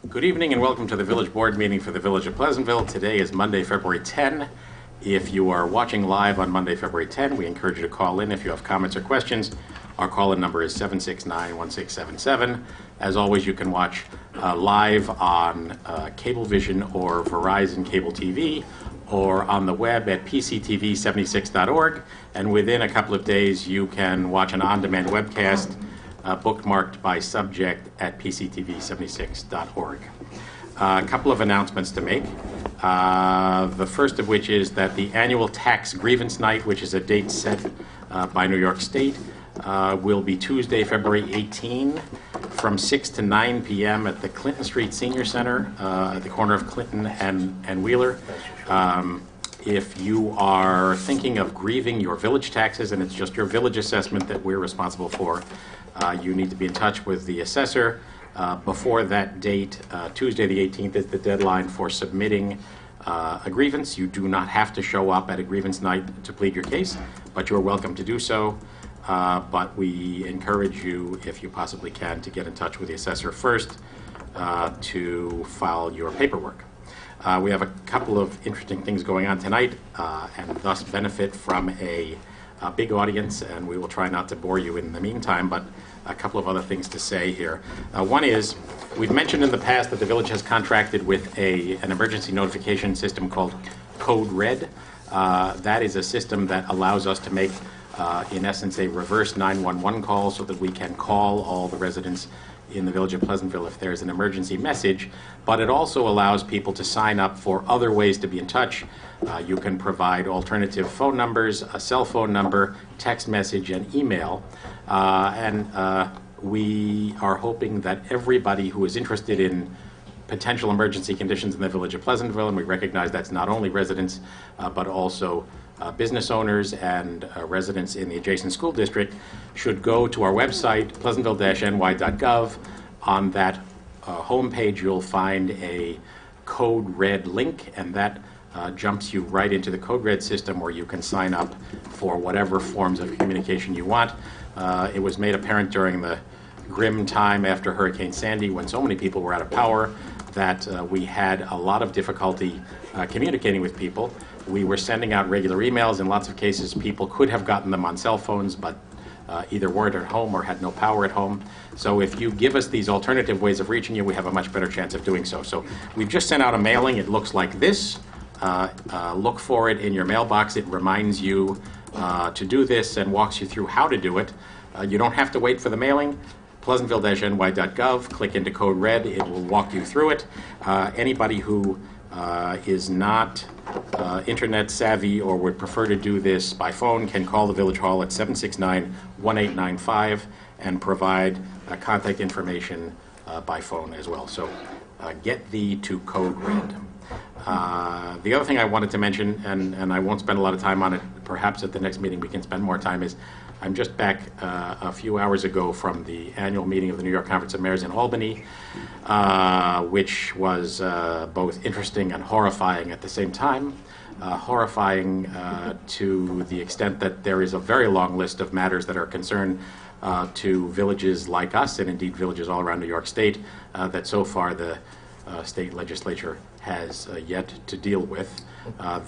Good evening and welcome to the Village Board meeting for the Village of Pleasantville. Today is Monday, February 10. If you are watching live on Monday, February 10, we encourage you to call in if you have comments or questions. Our call-in number is 769-1677. As always, you can watch live on Cablevision or Verizon Cable TV or on the web at pctv76.org. And within a couple of days, you can watch an on-demand webcast bookmarked by subject at pctv76.org. A couple of announcements to make. The first of which is that the annual tax grievance night, which is a date set by New York State, will be Tuesday, February 18 from 6 to 9 p.m. at the Clinton Street Senior Center at the corner of Clinton and Wheeler. If you are thinking of grieving your village taxes and it's just your village assessment that we're responsible for, you need to be in touch with the assessor. Before that date, Tuesday the 18th is the deadline for submitting a grievance. You do not have to show up at a grievance night to plead your case, but you're welcome to do so. But we encourage you, if you possibly can, to get in touch with the assessor first to file your paperwork. We have a couple of interesting things going on tonight and thus benefit from a big audience, and we will try not to bore you in the meantime, but a couple of other things to say here. One is, we've mentioned in the past that the village has contracted with an emergency notification system called Code Red. That is a system that allows us to make, in essence, a reverse 911 call so that we can call all the residents in the Village of Pleasantville if there's an emergency message, but it also allows people to sign up for other ways to be in touch. You can provide alternative phone numbers, a cell phone number, text message, and email. We are hoping that everybody who is interested in potential emergency conditions in the Village of Pleasantville, and we recognize that's not only residents, but also business owners and residents in the adjacent school district, should go to our website, pleasantville-ny.gov. On that homepage, you'll find a Code Red link, and that jumps you right into the Code Red system where you can sign up for whatever forms of communication you want. It was made apparent during the grim time after Hurricane Sandy, when so many people were out of power, that we had a lot of difficulty communicating with people. We were sending out regular emails. In lots of cases, people could have gotten them on cell phones, but either weren't at home or had no power at home. So if you give us these alternative ways of reaching you, we have a much better chance of doing so. So we've just sent out a mailing. It looks like this. Look for it in your mailbox. It reminds you to do this and walks you through how to do it. You don't have to wait for the mailing. pleasantville-ny.gov, click into Code Red. It will walk you through it. Anybody who is not internet savvy or would prefer to do this by phone can call the Village Hall at 769-1895 and provide contact information by phone as well. So get thee to Code Red. The other thing I wanted to mention, and I won't spend a lot of time on it, perhaps at the next meeting we can spend more time, is I'm just back a few hours ago from the annual meeting of the New York Conference of Mayors in Albany, which was both interesting and horrifying at the same time. Horrifying to the extent that there is a very long list of matters that are concerned to villages like us, and indeed villages all around New York State, that so far the state legislature has yet to deal with.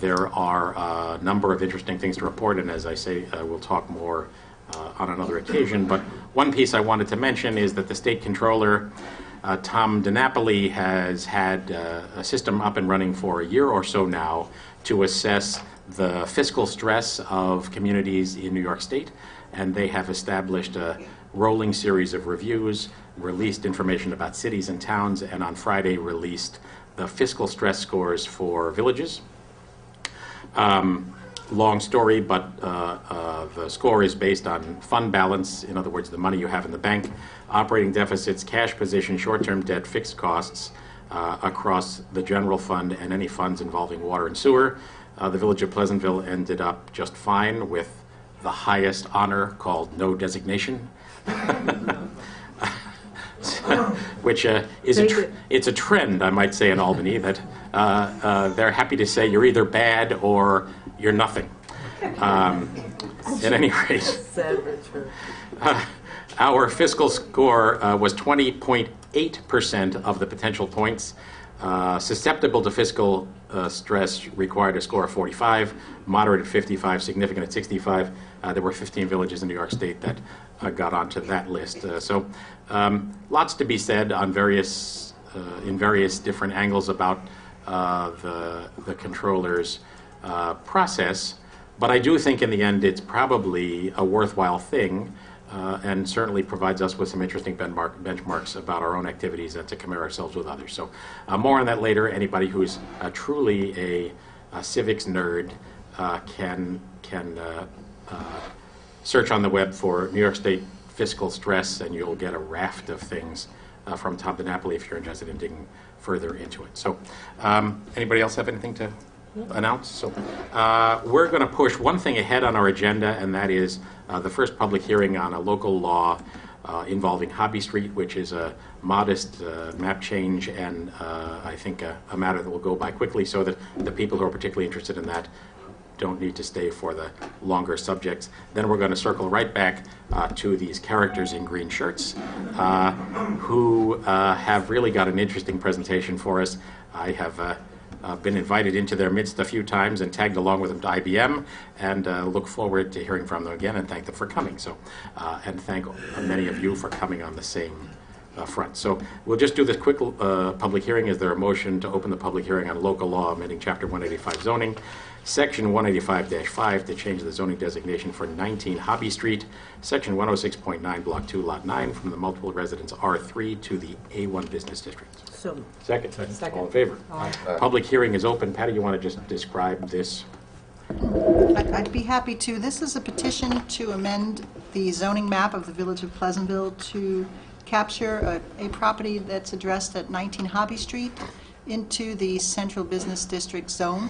There are a number of interesting things to report, and as I say, we'll talk more on another occasion. But one piece I wanted to mention is that the state controller, Tom DiNapoli, has had a system up and running for a year or so now to assess the fiscal stress of communities in New York State, and they have established a rolling series of reviews, released information about cities and towns, and on Friday released the fiscal stress scores for villages. Long story, but the score is based on fund balance, in other words, the money you have in the bank, operating deficits, cash position, short-term debt, fixed costs across the general fund and any funds involving water and sewer. The Village of Pleasantville ended up just fine with the highest honor called no designation. Which is it's a trend, I might say, in Albany, that they're happy to say you're either bad or you're nothing. At any rate, our fiscal score was 20.8 8% of the potential points. Susceptible to fiscal stress required a score of 45, moderate at 55, significant at 65. There were 15 villages in New York State that got onto that list. So lots to be said on in various different angles about the controller's process. But I do think in the end it's probably a worthwhile thing, and certainly provides us with some interesting benchmarks about our own activities and to compare ourselves with others. So more on that later. Anybody who's truly a civics nerd can search on the web for New York State fiscal stress, and you'll get a raft of things from Tom DiNapoli if you're interested in digging further into it. So anybody else have anything to announce? So we're going to push one thing ahead on our agenda, and that is the first public hearing on a local law involving Hobby Street, which is a modest map change, and I think a matter that will go by quickly, so that the people who are particularly interested in that don't need to stay for the longer subjects. Then we're going to circle right back to these characters in green shirts who have really got an interesting presentation for us. I have been invited into their midst a few times and tagged along with them to IBM, and look forward to hearing from them again and thank them for coming. So, and thank many of you for coming on the same front. So we'll just do this quick public hearing. Is there a motion to open the public hearing on local law amending Chapter 185 zoning, Section 185-5 to change the zoning designation for 19 Hobby Street, Section 106.9, Block 2, Lot 9, from the multiple residence R3 to the A1 Business District? So, Second. Second. All in favor? Aye. Public hearing is open. Patty, you want to just describe this? I'd be happy to. This is a petition to amend the zoning map of the Village of Pleasantville to capture a property that's addressed at 19 Hobby Street into the Central Business District zone.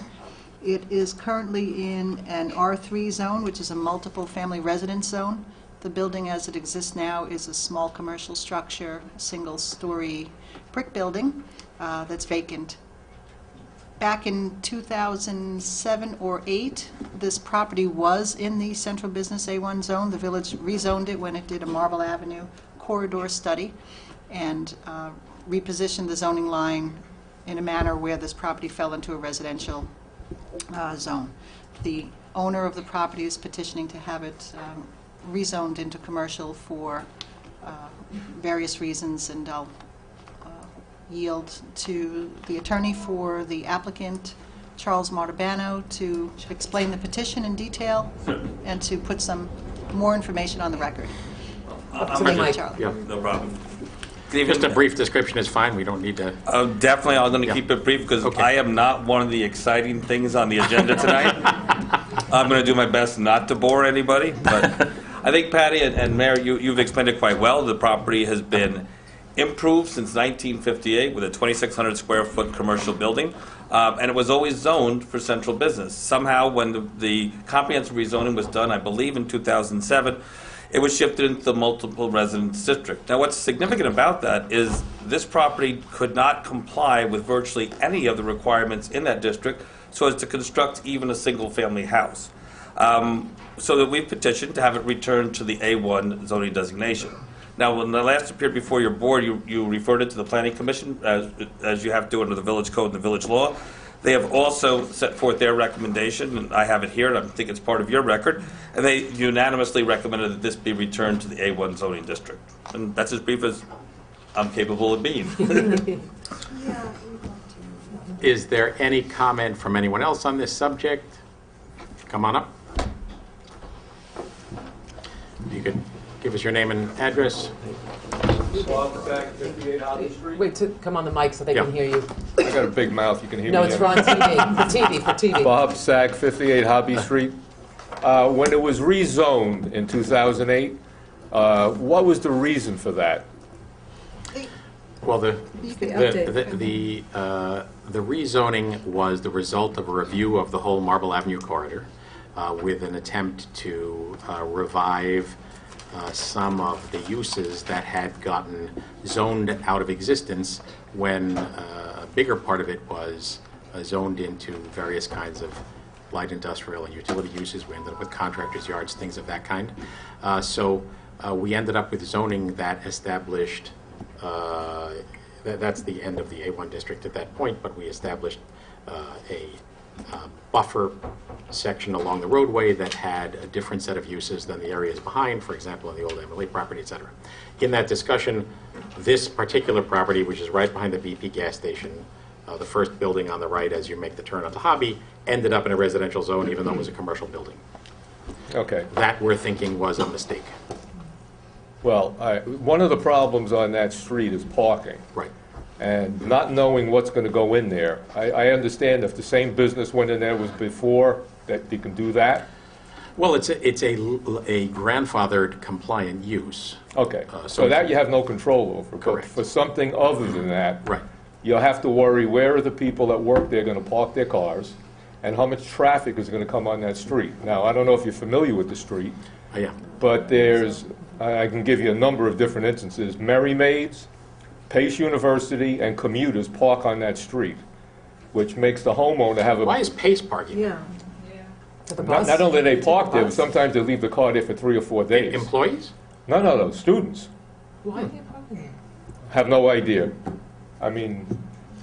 It is currently in an R3 zone, which is a multiple family residence zone. The building as it exists now is a small commercial structure, single-story brick building that's vacant. Back in 2007 or 8, this property was in the Central Business A1 zone. The village rezoned it when it did a Marble Avenue corridor study and repositioned the zoning line in a manner where this property fell into a residential zone. The owner of the property is petitioning to have it rezoned into commercial for various reasons, and I'll yield to the attorney for the applicant, Charles Martabano, to explain the petition in detail and to put some more information on the record. Charlie. Yeah. No problem. Just a brief description is fine. We don't need to. Definitely, I'm going to Yeah. keep it brief because Okay. I am not one of the exciting things on the agenda tonight. I'm going to do my best not to bore anybody, but I think Patty and Mary, you've explained it quite well. The property has been improved since 1958 with a 2,600 square foot commercial building, and it was always zoned for central business. Somehow, when the comprehensive rezoning was done, I believe in 2007, it was shifted into the multiple residence district. Now, what's significant about that is this property could not comply with virtually any of the requirements in that district so as to construct even a single-family house. So that we've petitioned to have it returned to the A1 zoning designation. Now, when I last appeared before your board, you referred it to the Planning Commission, as you have to under the Village Code and the Village Law. They have also set forth their recommendation, and I have it here, and I think it's part of your record, and they unanimously recommended that this be returned to the A1 zoning district. And that's as brief as I'm capable of being. Is there any comment from anyone else on this subject? Come on up. You could give us your name and address. Bob Sack, 58 Hobby Street. wait to come on the mic so they can Yeah. hear you. I got a big mouth, you can hear No, me. it's again. on TV. For TV. Bob Sack, 58 Hobby Street. When it was rezoned in 2008, what was the reason for that? Well, the update. rezoning was the result of a review of the whole Marble Avenue corridor with an attempt to revive some of the uses that had gotten zoned out of existence when a bigger part of it was zoned into various kinds of light industrial and utility uses. We ended up with contractors' yards, things of that kind. So we ended up with zoning that established that's the end of the A1 district at that point, but we established a buffer section along the roadway that had a different set of uses than the areas behind, for example, on the old Emily property, et cetera. In that discussion, this particular property, which is right behind the BP gas station, the first building on the right as you make the turn onto Hobby, ended up in a residential zone even though it was a commercial building. Okay. That we're thinking was a mistake. Well, one of the problems on that street is parking. Right. And not knowing what's going to go in there. I understand if the same business went in there was before, that they can do that. Well, it's a grandfathered compliant use. Okay, So so that you have no control over. Correct. But for something other than that, Right. you'll have to worry where are the people that work there going to park their cars, and how much traffic is going to come on that street. Now, I don't know if you're familiar with the street, Yeah. but I can give you a number of different instances. Merry Maids, Pace University, and commuters park on that street, which makes the homeowner have a... Why is Pace parking? Yeah. For the Not bus? not only they Take park the there, but bus? sometimes they leave the car there for 3 or 4 days. Employees? No, students. Why are they parking there? Have no idea. I mean,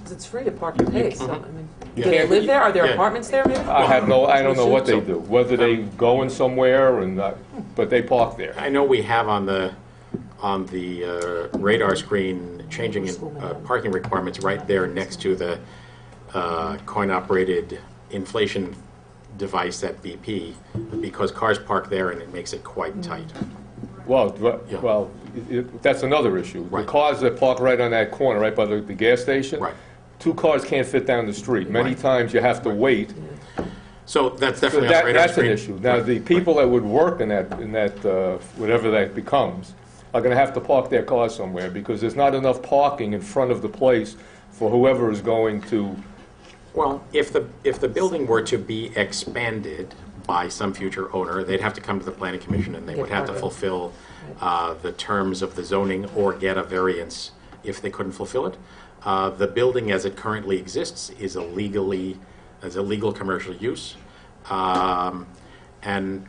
'Cause it's free to park at Pace, so, I mean, do Yeah. they live there? Are there Yeah. apartments there, maybe? I don't know what they So- do, whether they going somewhere and, but they park there. I know we have on the radar screen changing in parking requirements right there next to the coin-operated inflation device at BP, because cars park there and it makes it quite tight. Well, Yeah. that's another issue. The Right. cars that park right on that corner, right by the gas station. Right. 2 cars can't fit down the street. Many Right. times you have to wait. So that's So definitely on the radar that's an screen. issue. Now, the people that would work in that, whatever that becomes, are gonna have to park their cars somewhere, because there's not enough parking in front of the place for whoever is going to, Well, if the building were to be expanded by some future owner, they'd have to come to the planning commission and they would have to fulfill the terms of the zoning or get a variance if they couldn't fulfill it. The building as it currently exists is a legal commercial use. And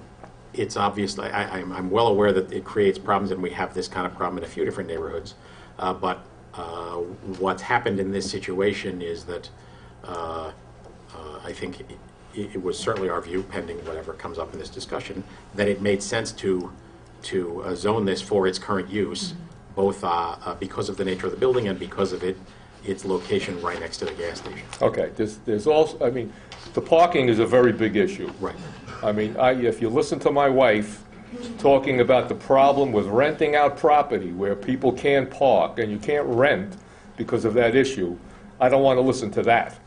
it's obviously, I'm well aware that it creates problems, and we have this kind of problem in a few different neighborhoods. But what's happened in this situation is that I think it was certainly our view, pending whatever comes up in this discussion, that it made sense to zone this for its current use, both because of the nature of the building and because of its location right next to the gas station. okay, there's also, I mean, the parking is a very big issue. Right. I mean, if you listen to my wife talking about the problem with renting out property where people can't park and you can't rent because of that issue, I don't want to listen to that.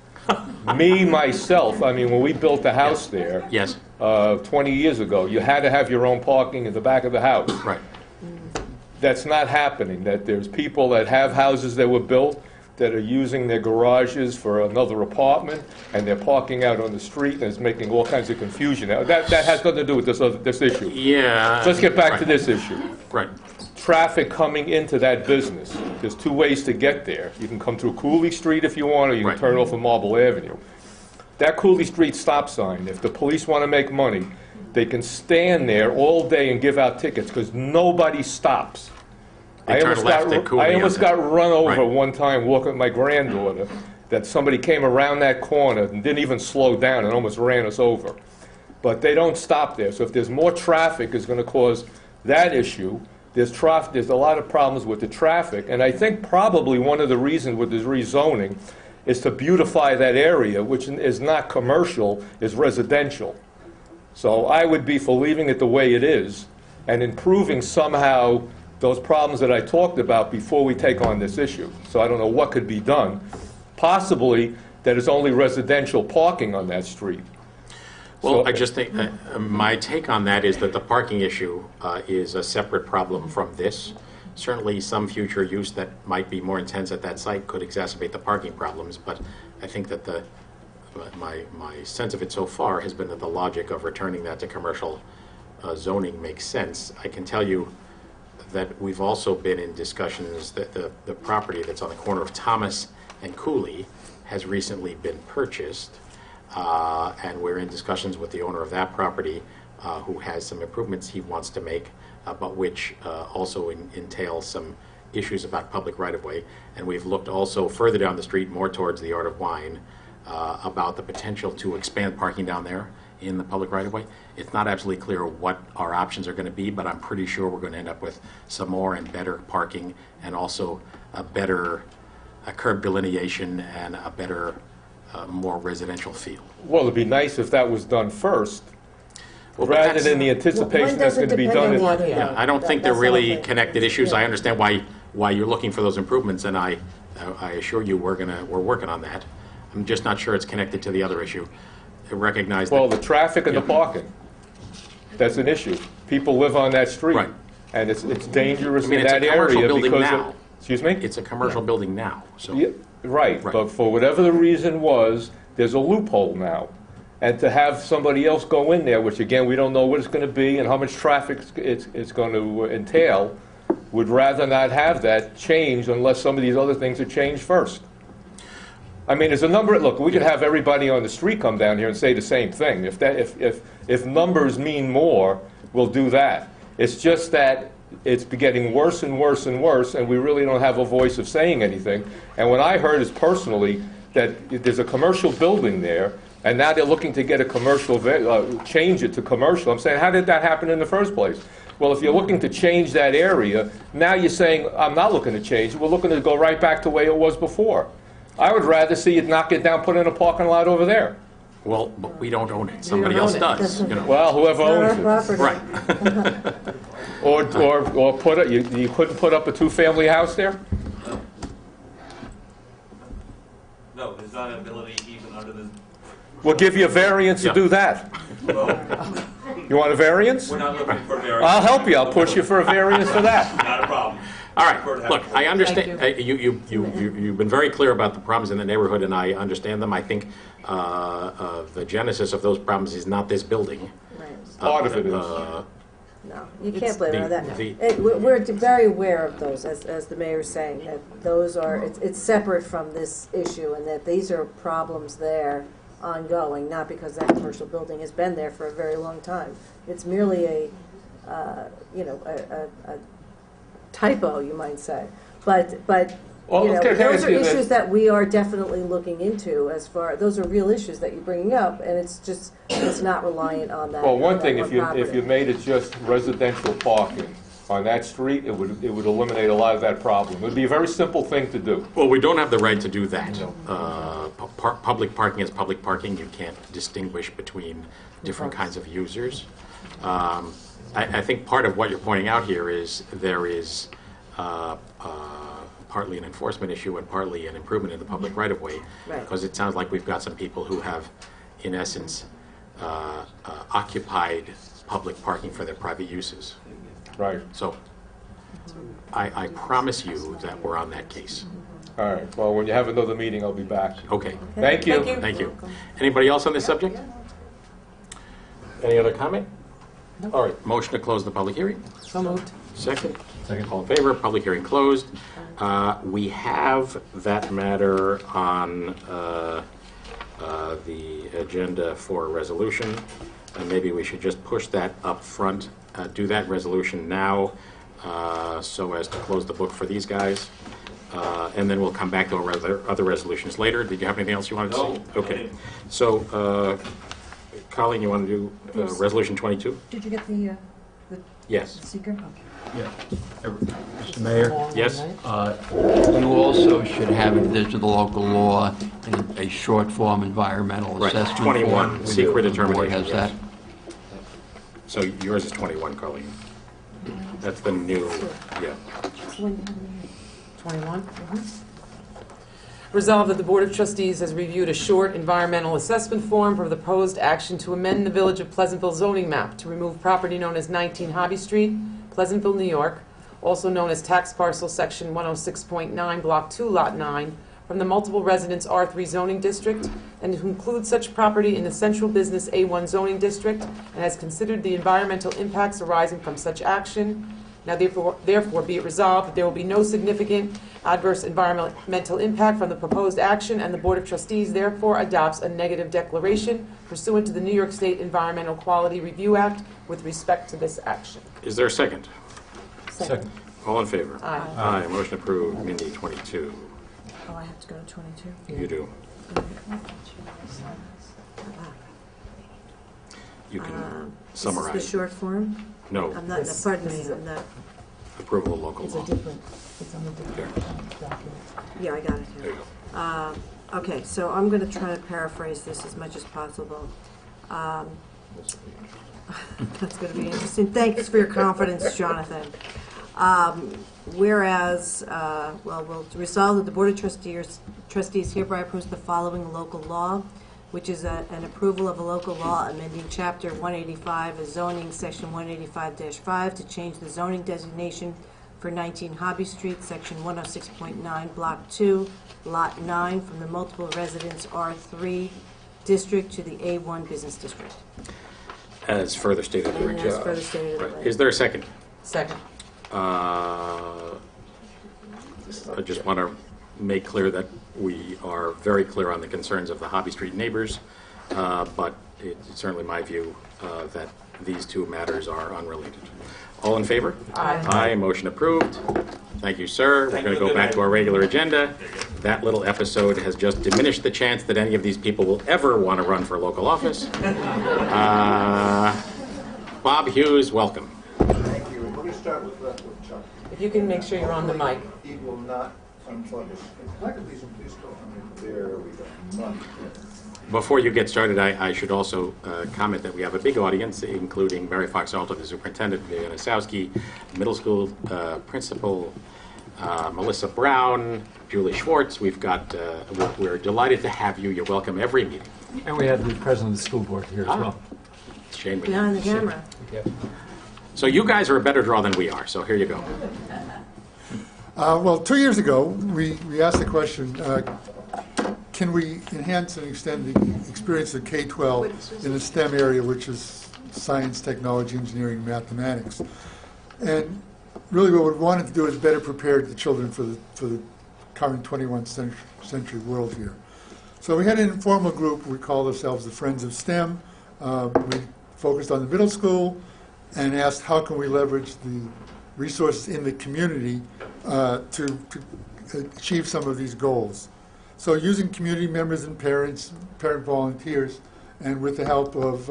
Me, myself, I mean, when we built the house there Yes. 20 years ago, you had to have your own parking in the back of the house. Right. That's not happening, that there's people that have houses that were built that are using their garages for another apartment, and they're parking out on the street, and it's making all kinds of confusion. Now, that has nothing to do with this issue. Yeah. Let's get back to right. this issue. Right. Traffic coming into that business. There's 2 ways to get there. You can come through Cooley Street if you want, or you can Right. turn off of Marble Avenue. That Cooley Street stop sign, if the police want to make money, they can stand there all day and give out tickets, because nobody stops. They turn left at Cooley I almost on got run over Right. one time walking with my granddaughter, that somebody came around that corner and didn't even slow down and almost ran us over. But they don't stop there, so if there's more traffic, it's going to cause that issue. There's a lot of problems with the traffic, and I think probably one of the reasons with this rezoning is to beautify that area, which is not commercial, is residential. So I would be for leaving it the way it is and improving somehow those problems that I talked about before we take on this issue. So I don't know what could be done. Possibly that it's only residential parking on that street. Well, So- I just think, my take on that is that the parking issue is a separate problem from this. Certainly, some future use that might be more intense at that site could exacerbate the parking problems, but I think that my sense of it so far has been that the logic of returning that to commercial zoning makes sense. I can tell you that we've also been in discussions that the property that's on the corner of Thomas and Cooley has recently been purchased. And we're in discussions with the owner of that property, who has some improvements he wants to make, but which also entails some issues about public right-of-way, and we've looked also further down the street, more towards the Art of Wine, about the potential to expand parking down there in the public right-of-way. It's not absolutely clear what our options are going to be, but I'm pretty sure we're going to end up with some more and better parking, and also a better curb delineation and a better, more residential feel. Well, it'd be nice if that was done first, Well, but rather that's- than the anticipation that's going to be done. Yeah, I don't think they're really connected issues. I understand why you're looking for those improvements, and I assure you we're working on that. I'm just not sure it's connected to the other issue. I recognize Well, that. the traffic and the Yeah. parking, that's an issue. People live on that street. Right. And it's dangerous I mean, in it's a that commercial area building because of... now. Excuse me? It's a commercial building now, so. Yeah, right, Right. but for whatever the reason was, there's a loophole now. And to have somebody else go in there, which again, we don't know what it's going to be and how much traffic it's going to entail, would rather not have that changed unless some of these other things are changed first. I mean, there's a number, look, we could have everybody on the street come down here and say the same thing. If numbers mean more, we'll do that. It's just that it's getting worse and worse and worse, and we really don't have a voice of saying anything. And what I heard is personally that there's a commercial building there, and now they're looking to get a commercial, change it to commercial. I'm saying, how did that happen in the first place? Well, if you're looking to change that area, now you're saying, I'm not looking to change it, we're looking to go right back to the way it was before. I would rather see it knock it down, put in a parking lot over there. Well, but we don't own it. Somebody else own it. does, you know. Well, whoever owns it. Right. Or put it, you couldn't put up a two-family house there? No, there's not an ability even under the, We'll give you a variance to Yeah. do that. well, You want a variance? we're not looking for variance. I'll help you, I'll push you for a variance for that. Not a problem. All right, look, I understand, you've been very clear about the problems in the neighborhood, and I understand them. I think the genesis of those problems is not this building. Part of it is. No, you It's can't blame it on the- that. the- We're very aware of those, as the mayor's saying, that those are, it's separate from this issue, and that these are problems there ongoing, not because that commercial building has been there for a very long time. It's merely a typo, you might say. But Well, you know, can I those ask are you that- issues that we are definitely looking into those are real issues that you're bringing up, and it's not reliant on that. Well, one on thing, that if you property. made it just residential parking on that street, it would eliminate a lot of that problem. It would be a very simple thing to do. Well, we don't have the right to do that. Public parking is public parking. You can't distinguish between different kinds of users. I think part of what you're pointing out here is there is partly an enforcement issue and partly an improvement in the public right-of-way. Right. Because it sounds like we've got some people who have, in essence, occupied public parking for their private uses. Right. So I promise you that we're on that case. All right, well, when you have another meeting, I'll be back. Okay. Thank you. Thank you. Anybody else on this subject? Any other comment? All right, motion to close the public hearing. So moved. Second? Second. All in favor, public hearing closed. We have that matter on the agenda for a resolution, and maybe we should just push that up front, do that resolution now, so as to close the book for these guys. And then we'll come back to our other resolutions later. Did you have anything else you wanted to say? No. Okay. So, Colleen, you want to do Yes. Resolution 22? Did you get the Yes. seeker? Okay. Yeah. Mr. Mayor, Yes? you also should have it, there's the local law, a short form environmental Right, assessment 21, form. secret The board determination, has that. So yours is 21, Colleen. That's the new, yeah. 21. Resolved that the Board of Trustees has reviewed a short environmental assessment form for the proposed action to amend the Village of Pleasantville zoning map to remove property known as 19 Hobby Street, Pleasantville, New York, also known as tax parcel section 106.9, block 2, lot 9, from the multiple residence R3 zoning district, and to include such property in the central business A1 zoning district, and has considered the environmental impacts arising from such action. Now therefore be it resolved that there will be no significant adverse environmental impact from the proposed action, and the Board of Trustees therefore adopts a negative declaration pursuant to the New York State Environmental Quality Review Act with respect to this action. Is there a second? Second. All in favor? Aye. Aye, motion approved. Mindy, 22. Oh, I have to go to 22? You do. You can summarize. This is the short form? No, I'm not, no, pardon me, I'm not, approval of local It's a law. different, it's on a different document. yeah, I got it There here. you go. Okay, so I'm going to try to paraphrase this as much as possible. That's going to be interesting. Thanks for your confidence, Jonathan. Whereas, we'll resolve that the Board of Trustees hereby approves the following local law, which is an approval of a local law amending Chapter 185 of zoning, Section 185-5, to change the zoning designation for 19 Hobby Street, Section 106.9, Block 2, Lot 9, from the multiple residence R3 district to the A1 business district. As further stated in the And as further stated in the Right. letter. Is there a second? Second. I just want to make clear that we are very clear on the concerns of the Hobby Street neighbors, but it's certainly my view that these two matters are unrelated. All in favor? Aye. Aye, motion approved. Thank you, sir. We're going to go back to our regular agenda. That little episode has just diminished the chance that any of these people will ever want to run for local office. Bob Hughes, welcome. Thank you. Let me start with Chuck. If you can make sure you're on the mic. He will not unplug us. Please go. There we go. None. Before you get started, I should also comment that we have a big audience, including Mary Fox Alter, the superintendent, Vivian Osowski, middle school principal, Melissa Brown, Julie Schwartz. We've got, we're delighted to have you. You're welcome every meeting. And we had the president of the school board here as well. Shane. Behind the camera. So you guys are a better draw than we are, so here you go. Well, 2 years ago, we asked the question, can we enhance and extend the experience of K-12 in the STEM area, which is science, technology, engineering, mathematics? And really what we wanted to do is better prepare the children for the current 21st century world here. So we had an informal group. We called ourselves the Friends of STEM. We focused on the middle school and asked how can we leverage the resources in the community to achieve some of these goals. So using community members and parent volunteers, and with the help of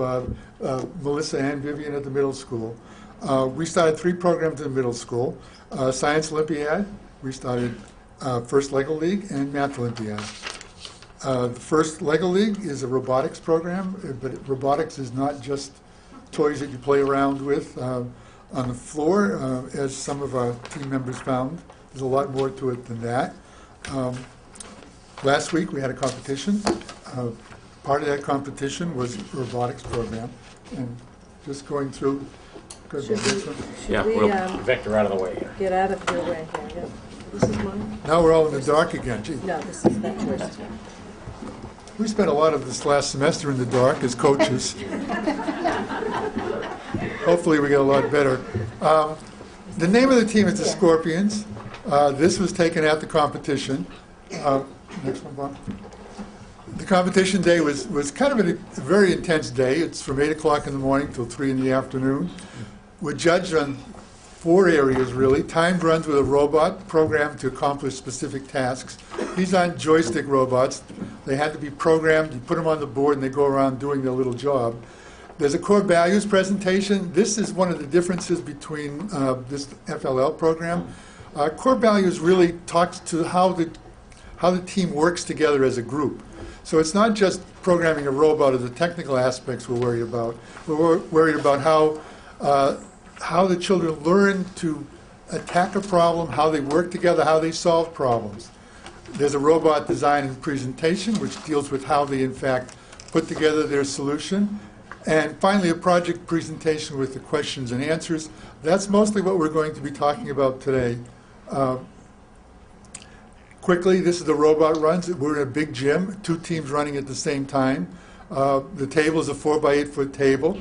Melissa and Vivian at the middle school, we started 3 programs in the middle school. Science Olympiad, we started First Lego League, and Math Olympiad. The First Lego League is a robotics program, but robotics is not just toys that you play around with on the floor, as some of our team members found. There's a lot more to it than that. Last week we had a competition. Part of that competition was a robotics program, and just going through. Good, Should this one. Yeah, we, we'll Vector out of the way here. get out of your way here? Yeah. This is mine? Now we're all in the dark again. Gee, No, this is that first. we spent a lot of this last semester in the dark as coaches. Hopefully we get a lot better. The name of the team is the Scorpions. This was taken at the competition. Next one, Bob. The competition day was kind of a very intense day. It's from 8 o'clock in the morning till 3 in the afternoon. We're judged on 4 areas, really. Timed runs with a robot programmed to accomplish specific tasks. These aren't joystick robots. They had to be programmed. You put them on the board, and they go around doing their little job. There's a core values presentation. This is one of the differences between this FLL program. Core values really talks to how the team works together as a group. So it's not just programming a robot or the technical aspects we're worried about. We're worried about how the children learn to attack a problem, how they work together, how they solve problems. There's a robot design and presentation, which deals with how they, in fact, put together their solution. And finally, a project presentation with the questions and answers. That's mostly what we're going to be talking about today. Quickly, this is the robot runs. We're in a big gym, 2 teams running at the same time. The table is a 4x8 foot table.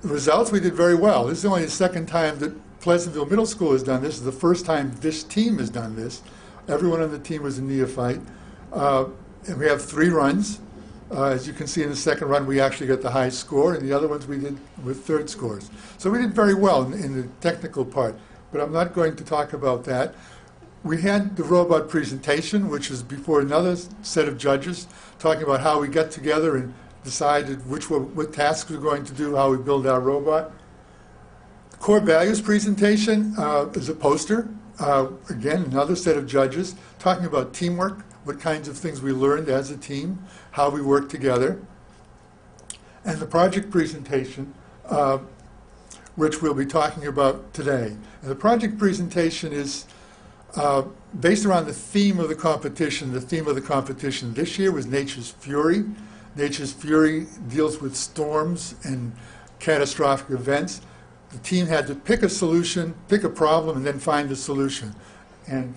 The results, we did very well. This is only the second time that Pleasantville Middle School has done this. This is the first time this team has done this. Everyone on the team was a neophyte. And we have 3 runs. As you can see in the second run, we actually got the highest score, and the other ones we did with third scores. So we did very well in the technical part, but I'm not going to talk about that. We had the robot presentation, which is before another set of judges, talking about how we got together and decided what tasks we're going to do, how we build our robot. The core values presentation is a poster. Again, another set of judges talking about teamwork, what kinds of things we learned as a team, how we work together. And the project presentation, which we'll be talking about today. And the project presentation is based around the theme of the competition. The theme of the competition this year was Nature's Fury. Nature's Fury deals with storms and catastrophic events. The team had to pick a solution, pick a problem, and then find the solution. And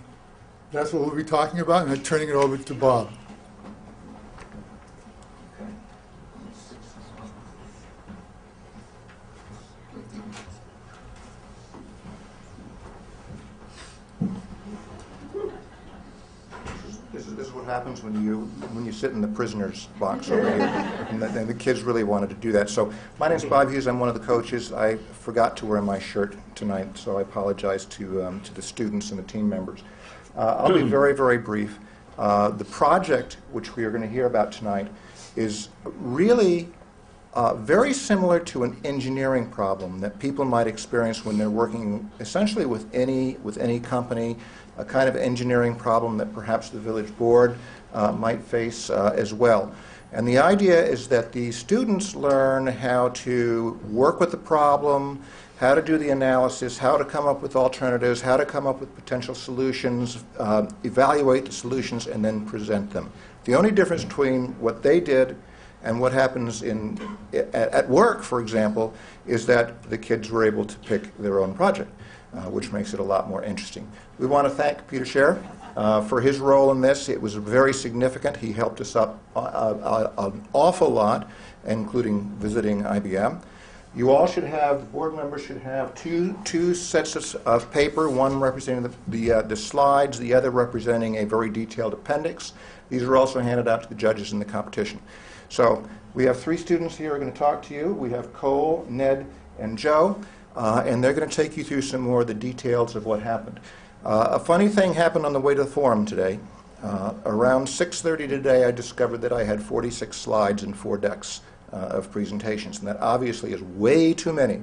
that's what we'll be talking about, and I'm turning it over to Bob. This is what happens when you sit in the prisoner's box over here, and the kids really wanted to do that. So my name's Bob Hughes. I'm one of the coaches. I forgot to wear my shirt tonight, so I apologize to the students and the team members. I'll be very, very brief. The project, which we are going to hear about tonight, is really very similar to an engineering problem that people might experience when they're working essentially with any company, a kind of engineering problem that perhaps the village board might face as well. And the idea is that the students learn how to work with the problem, how to do the analysis, how to come up with alternatives, how to come up with potential solutions, evaluate the solutions, and then present them. The only difference between what they did and what happens at work, for example, is that the kids were able to pick their own project, which makes it a lot more interesting. We want to thank Peter Scher for his role in this. It was very significant. He helped us up an awful lot, including visiting IBM. You all should have, the board members should have two sets of paper, one representing the slides, the other representing a very detailed appendix. These are also handed out to the judges in the competition. So we have 3 students here who are going to talk to you. We have Cole, Ned, and Joe, and they're going to take you through some more of the details of what happened. A funny thing happened on the way to the forum today. Around 6:30 today, I discovered that I had 46 slides and 4 decks of presentations, and that obviously is way too many.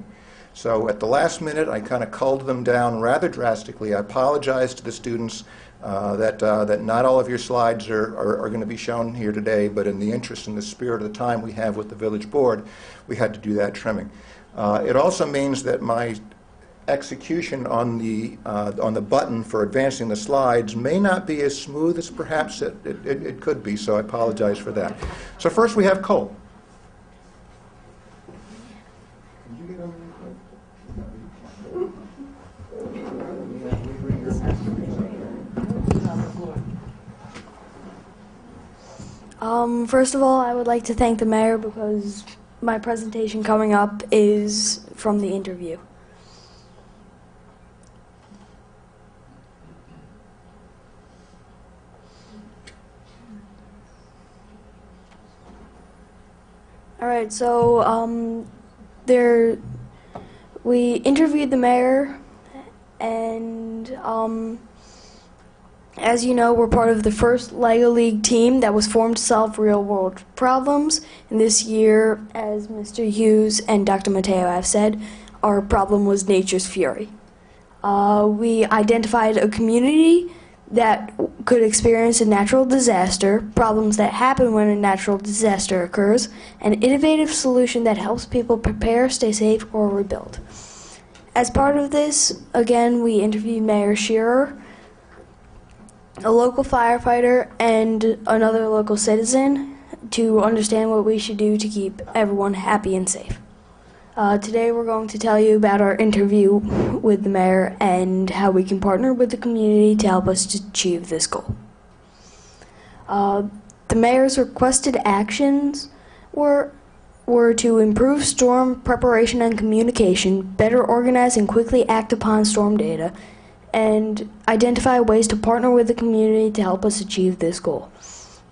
So at the last minute, I kind of culled them down rather drastically. I apologize to the students that not all of your slides are going to be shown here today, but in the interest and the spirit of the time we have with the village board, we had to do that trimming. It also means that my execution on the button for advancing the slides may not be as smooth as perhaps it could be, so I apologize for that. So first we have Cole. First of all, I would like to thank the mayor because my presentation coming up is from the interview. All right, so we interviewed the mayor, and as you know, we're part of the first LEGO League team that was formed to solve real-world problems. And this year, as Mr. Hughes and Dr. Mateo have said, our problem was Nature's Fury. We identified a community that could experience a natural disaster, problems that happen when a natural disaster occurs, an innovative solution that helps people prepare, stay safe, or rebuild. As part of this, again, we interviewed Mayor Shearer, a local firefighter, and another local citizen to understand what we should do to keep everyone happy and safe. Today we're going to tell you about our interview with the mayor and how we can partner with the community to help us to achieve this goal. The mayor's requested actions were to improve storm preparation and communication, better organize and quickly act upon storm data, and identify ways to partner with the community to help us achieve this goal.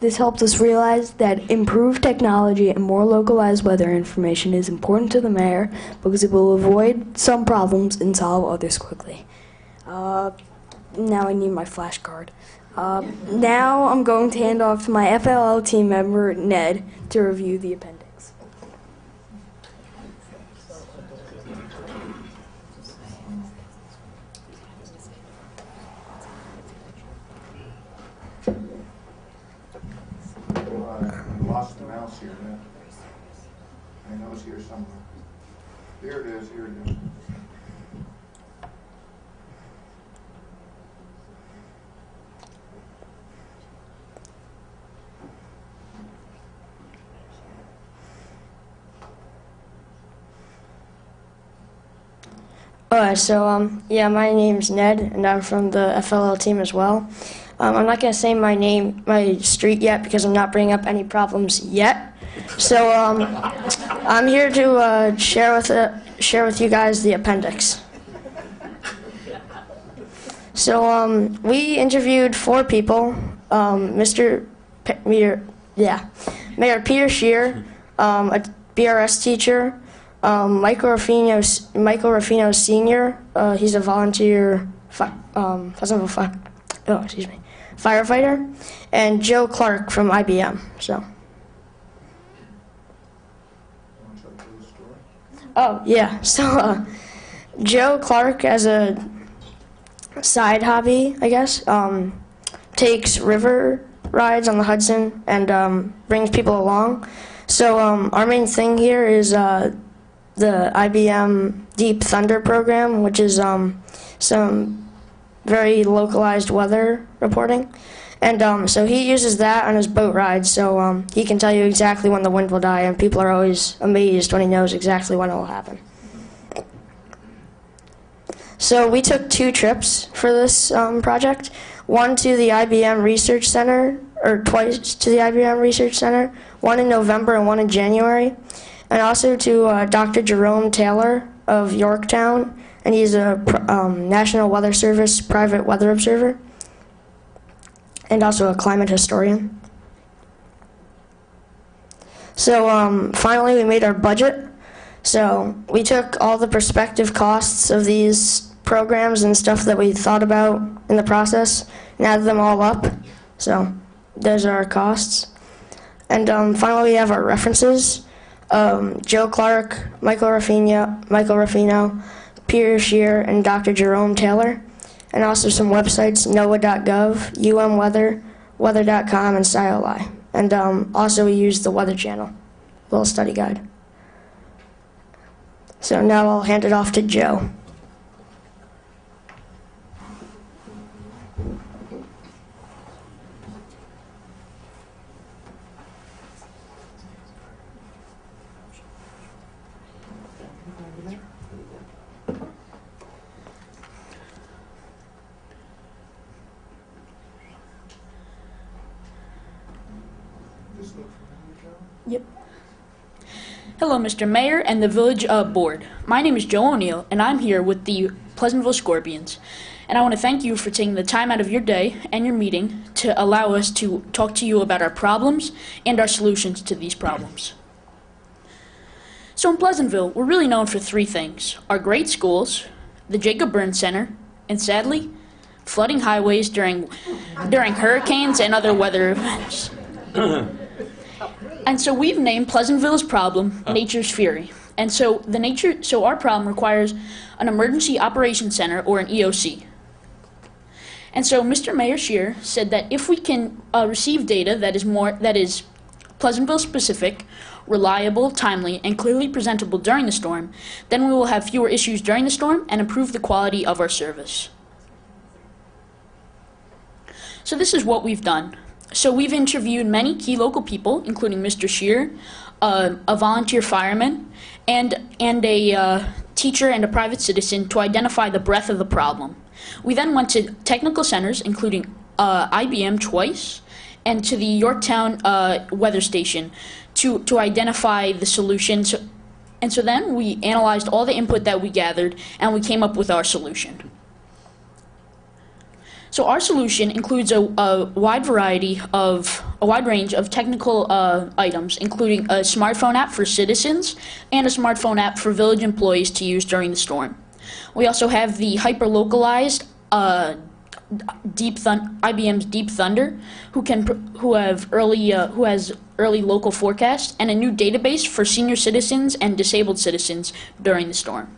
This helped us realize that improved technology and more localized weather information is important to the mayor because it will avoid some problems and solve others quickly. Now I need my flashcard. Now I'm going to hand off to my FLL team member, Ned, to review the appendix. I lost the mouse here. I know it's here somewhere. There it is, here it is. Yeah, my name's Ned, and I'm from the FLL team as well. I'm not going to say my street yet, because I'm not bringing up any problems yet. So I'm here to share with you guys the appendix. So we interviewed 4 people: Mayor Peter Scheer, a BRS teacher. Michael Ruffino Sr., he's a volunteer firefighter, and Joe Clark from IBM. So. Oh yeah. So Joe Clark, as a side hobby, I guess, takes river rides on the Hudson and brings people along. So our main thing here is the IBM Deep Thunder program, which is some very localized weather reporting. And so he uses that on his boat rides, so he can tell you exactly when the wind will die, and people are always amazed when he knows exactly when it will happen. So we took 2 trips for this project, one to the IBM Research Center, or twice to the IBM Research Center, one in November and one in January. And also to Dr. Jerome Taylor of Yorktown, and he's a National Weather Service private weather observer, and also a climate historian. So finally we made our budget. So we took all the prospective costs of these programs and stuff that we thought about in the process and added them all up. So those are our costs. And finally we have our references. Joe Clark, Michael Ruffino, Peter Scheer, and Dr. Jerome Taylor, and also some websites: NOAA.gov, UMWeather, Weather.com, and SciOli. And also we used the Weather Channel, little study guide. So now I'll hand it off to Joe. Yep. Hello, Mr. Mayor and the Village Board. My name is Joe O'Neill, and I'm here with the Pleasantville Scorpions. And I want to thank you for taking the time out of your day and your meeting to allow us to talk to you about our problems and our solutions to these problems. So in Pleasantville, we're really known for 3 things: our great schools, the Jacob Burns Center, and sadly, flooding highways during hurricanes and other weather events. And so we've named Pleasantville's problem Nature's Fury. And so our problem requires an Emergency Operations Center, or an EOC. And so Mr. Mayor Scheer said that if we can receive data that is Pleasantville specific, reliable, timely, and clearly presentable during the storm, then we will have fewer issues during the storm and improve the quality of our service. So this is what we've done. So we've interviewed many key local people, including Mr. Scheer, a volunteer fireman, and a teacher and a private citizen, to identify the breadth of the problem. We then went to technical centers, including IBM twice, and to the Yorktown weather station to identify the solutions. And so then we analyzed all the input that we gathered, and we came up with our solution. So our solution includes a wide range of technical items, including a smartphone app for citizens and a smartphone app for village employees to use during the storm. We also have the hyper-localized IBM's Deep Thunder, who has early local forecast, and a new database for senior citizens and disabled citizens during the storm.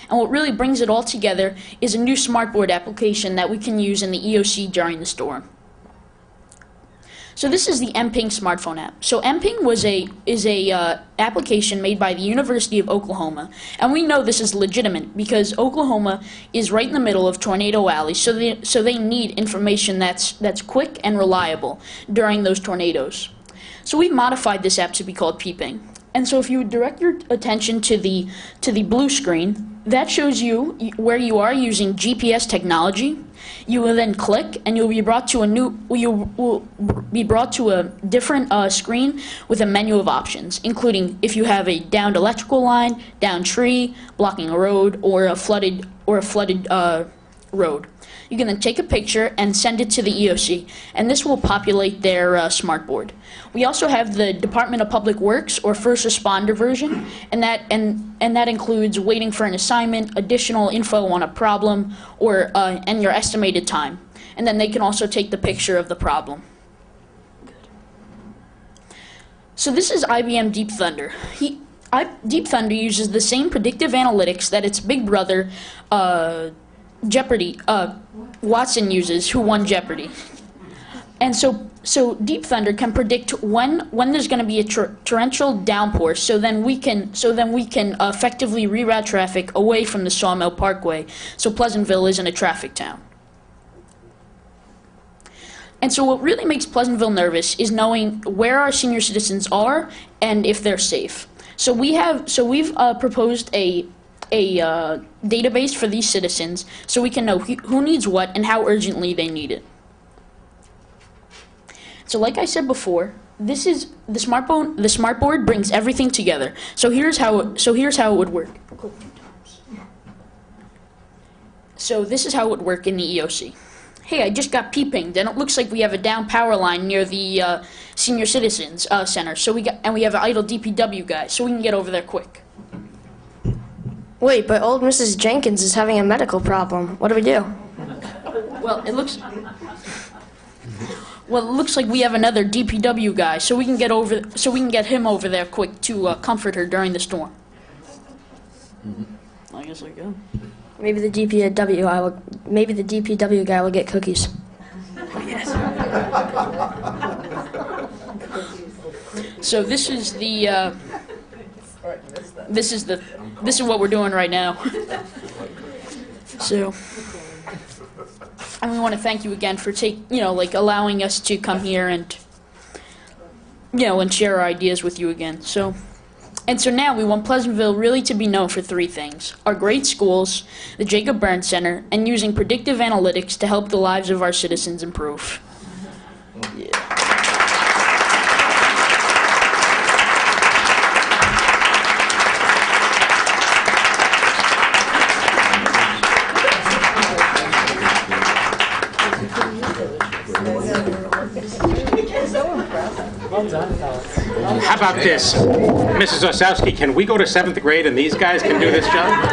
And what really brings it all together is a new smartboard application that we can use in the EOC during the storm. So this is the MPing smartphone app. So MPing is a application made by the University of Oklahoma, and we know this is legitimate because Oklahoma is right in the middle of Tornado Alley, so they need information that's quick and reliable during those tornadoes. So we modified this app to be called Peeping. And so if you direct your attention to the blue screen, that shows you where you are using GPS technology. You will then click, and you'll be brought to a different screen with a menu of options, including if you have a downed electrical line, downed tree, blocking a road, or a flooded road. You can then take a picture and send it to the EOC, and this will populate their smartboard. We also have the Department of Public Works or first responder version, and that includes waiting for an assignment, additional info on a problem, and your estimated time. And then they can also take the picture of the problem. So this is IBM Deep Thunder. Deep Thunder uses the same predictive analytics that its big brother, Jeopardy, Watson uses, who won Jeopardy. And so Deep Thunder can predict when there's going to be a torrential downpour, so then we can effectively reroute traffic away from the Sawmill Parkway, so Pleasantville isn't a traffic town. And so what really makes Pleasantville nervous is knowing where our senior citizens are and if they're safe. So we've proposed a database for these citizens so we can know who needs what and how urgently they need it. So like I said before, this is the smartboard brings everything together. So here's how it would work. So this is how it would work in the EOC. Hey, I just got Peeping, and it looks like we have a down power line near the Senior Citizens Center. So we have an idle DPW guy, so we can get over there quick. Wait, but old Mrs. Jenkins is having a medical problem. What do we do? Well, it looks like we have another DPW guy, so we can get him over there quick to comfort her during the storm. I guess I go. Maybe the DPW guy will get cookies. Yes. So this is what we're doing right now. So, and we want to thank you again for allowing us to come here and share our ideas with you again. So now we want Pleasantville really to be known for three things: our great schools, the Jacob Burns Center, and using predictive analytics to help the lives of our citizens improve. Yeah. How about this, Mrs. Osowski? Can we go to 7th grade and these guys can do this job?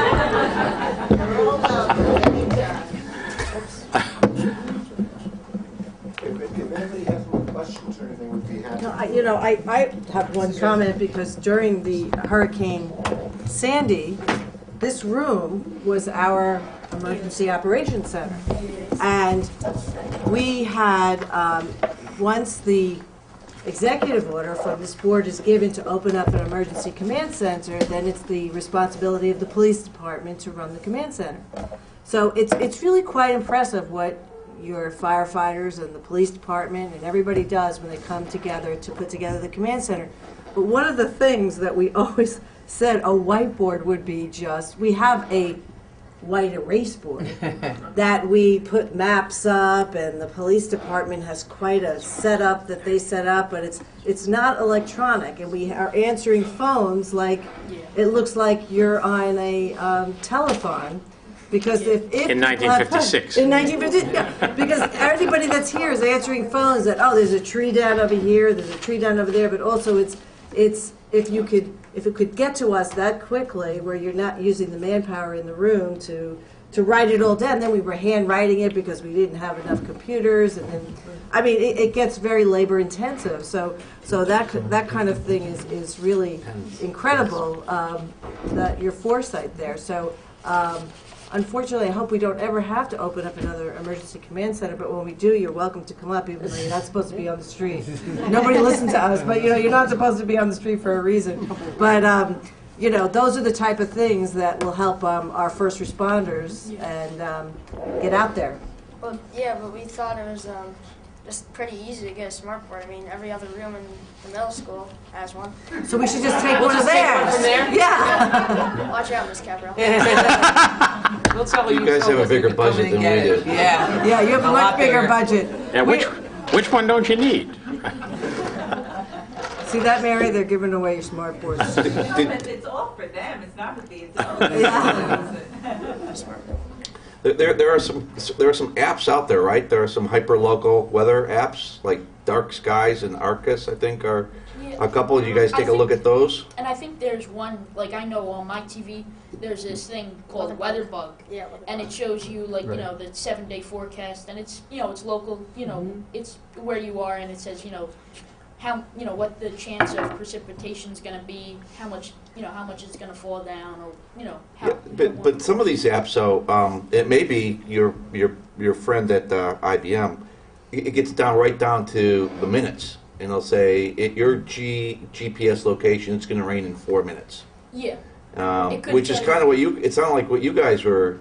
If anybody has more questions or anything, we'd be happy. No, I have one comment because during the Hurricane Sandy, this room was our emergency operations center. And we had, once the executive order from this board is given to open up an emergency command center, then it's the responsibility of the police department to run the command center. So it's really quite impressive what your firefighters and the police department and everybody does when they come together to put together the command center. But one of the things that we always said a whiteboard would be we have a white erase board that we put maps up, and the police department has quite a setup that they set up, but it's not electronic, and we are answering phones like it looks like you're on a telephone, Because if In 1956. In 1950, yeah, because everybody that's here is answering phones that, oh, there's a tree down over here, there's a tree down over there, but also it's if it could get to us that quickly, where you're not using the manpower in the room to write it all down. Then we were handwriting it because we didn't have enough computers, and then, I mean, it gets very labor intensive. So that kind of thing is really incredible, that your foresight there. So unfortunately, I hope we don't ever have to open up another emergency command center, but when we do, you're welcome to come up, even though you're not supposed to be on the street. Nobody listens to us, but you're not supposed to be on the street for a reason. But those are the type of things that will help our first responders and get out there. Well, yeah, but we thought it was just pretty easy to get a smart board. I mean, every other room in the middle school has one. So we should just take one of just take one theirs. from there? Yeah. Watch out, Miss Cabral. We'll tell You guys have a bigger budget than we do. Yeah. Yeah, you have a much bigger budget. Yeah, which one don't you need? See that, Mary? They're giving away your smart boards. It's all for them. It's not for the adults. Yeah. There are some apps out there, right? There are some hyper-local weather apps, like Dark Skies and Arcus, I think, are a couple. You guys take a look at those? And I think there's one, like I know on my TV, there's this thing called WeatherBug. Yeah. And it shows you, like, the 7-day forecast, and it's, it's local, it's where you are, and it says, how, what the chance of precipitation is going to be, how much it's going to fall down, or, how. Yeah, but some of these apps, so it may be your friend at IBM. It gets right down to the minutes, and they'll say at your GPS location, it's going to rain in 4 minutes. Yeah. Which is kind of it sounded like what you guys were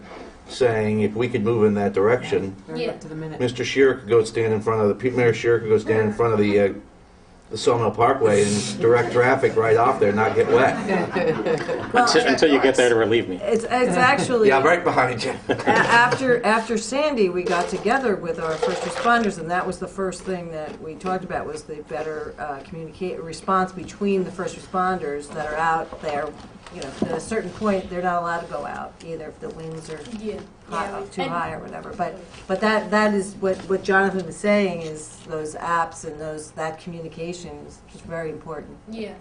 saying. If we could move in that direction, Up to the minute. Mr. Shearer could go stand in front of Mayor Shearer could go stand in front of the Sawmill Parkway and direct traffic right off there, not get wet. Until you get there to relieve me. It's actually Yeah, I'm right behind you. after Sandy, we got together with our first responders, and that was the first thing that we talked about, was the better response between the first responders that are out there. At a certain point, they're not allowed to go out, either if the winds are too high or whatever. But that is what Jonathan was saying, is those apps and that communication is very important. Yeah.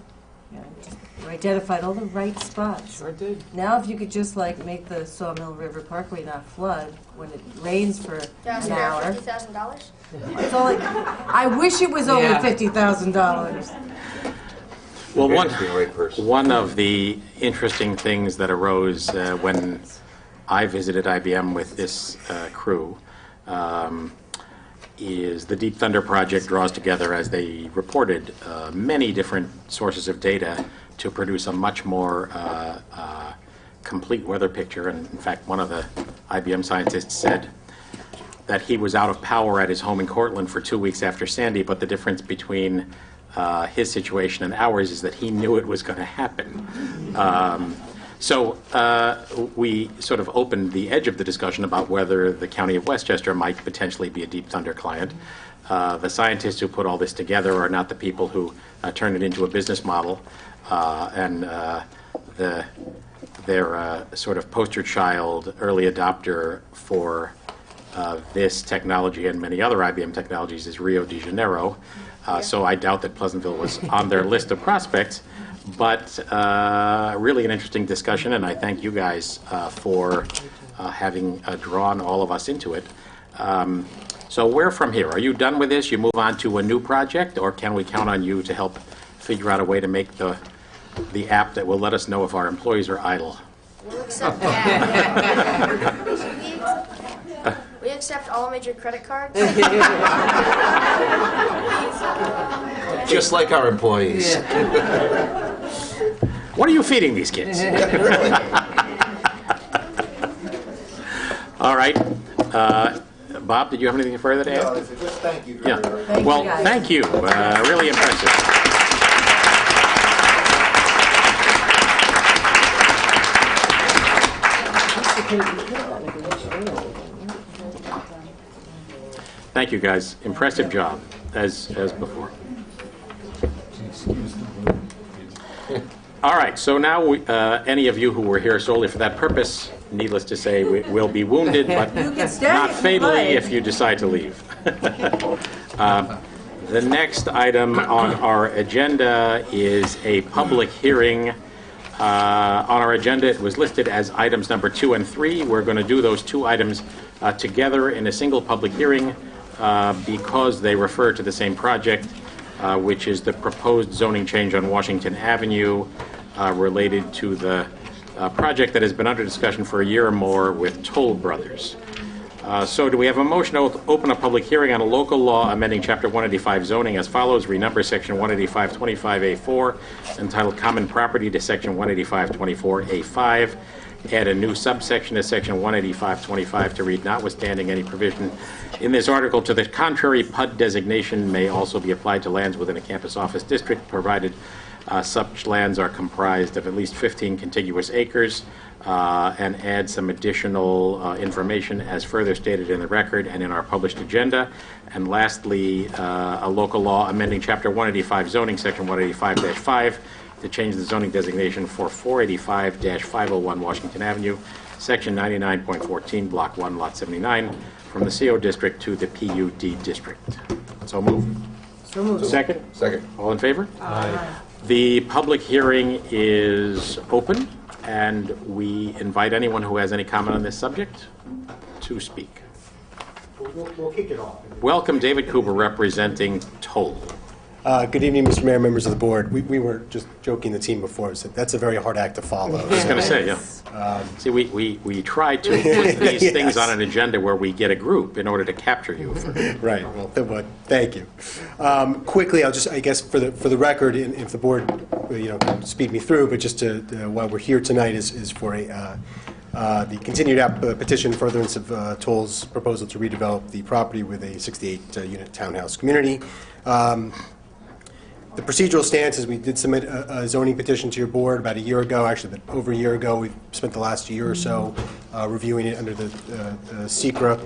You identified all the right spots. Sure did. Now, if you could just make the Sawmill River Parkway not flood when it rains for an hour. $50,000? It's only, I wish it was only Yeah. $50,000. Well, Right person. one of the interesting things that arose when I visited IBM with this crew is the Deep Thunder project draws together, as they reported, many different sources of data to produce a much more complete weather picture. And in fact, one of the IBM scientists said that he was out of power at his home in Cortland for 2 weeks after Sandy, but the difference between his situation and ours is that he knew it was going to happen. So we sort of opened the edge of the discussion about whether the County of Westchester might potentially be a Deep Thunder client. The scientists who put all this together are not the people who turned it into a business model, and their sort of poster child, early adopter for this technology and many other IBM technologies is Rio de Janeiro. So I doubt that Pleasantville was on their list of prospects, but really an interesting discussion, and I thank you guys for having drawn all of us into it. So where from here? Are you done with this? You move on to a new project, or can we count on you to help figure out a way to make the app that will let us know if our employees are idle? We'll accept we accept all major credit cards. Just like our employees. What are you feeding these kids? All right. Bob, did you have anything further to add? No, just thank you. Yeah. Thank Well, you, guys. thank you. Really impressive. Thank you, guys. Impressive job, as before. All right, so now any of you who were here solely for that purpose needless to say, will be wounded, but You can stay not if you fatally like. if you decide to leave. The next item on our agenda is a public hearing. On our agenda, it was listed as items number 2 and 3. We're going to do those two items together in a single public hearing because they refer to the same project, which is the proposed zoning change on Washington Avenue related to the project that has been under discussion for a year or more with Toll Brothers. So do we have a motion to open a public hearing on a local law amending Chapter 185 zoning as follows? Renumber Section 185-25A4, entitled Common Property, to Section 185-24A5. Add a new subsection to Section 185-25 to read, notwithstanding any provision in this article to the contrary, PUD designation may also be applied to lands within a campus office district, provided such lands are comprised of at least 15 contiguous acres, and add some additional information as further stated in the record and in our published agenda. And lastly, a local law amending Chapter 185 zoning, Section 185-5, to change the zoning designation for 485-501 Washington Avenue, Section 99.14, Block 1, Lot 79, from the CO district to the PUD district. So moved. So moved. Second? Second. All in favor? Aye. The public hearing is open, and we invite anyone who has any comment on this subject to speak. We'll kick it off. Welcome, David Cooper, representing Toll. Good evening, Mr. Mayor, members of the board. We were just joking the team before, so that's a very hard act to follow. I was going to say, yeah. See, we try to put these things on an agenda where we get a group in order to capture you. Right. Well, thank you. Quickly, I'll just, I guess, for the record, and if the board, can speed me through, but just to why we're here tonight is for the continued petition furtherance of Toll's proposal to redevelop the property with a 68-unit townhouse community. The procedural stance is we did submit a zoning petition to your board about a year ago, actually over a year ago. We've spent the last year or so reviewing it under the SECRA.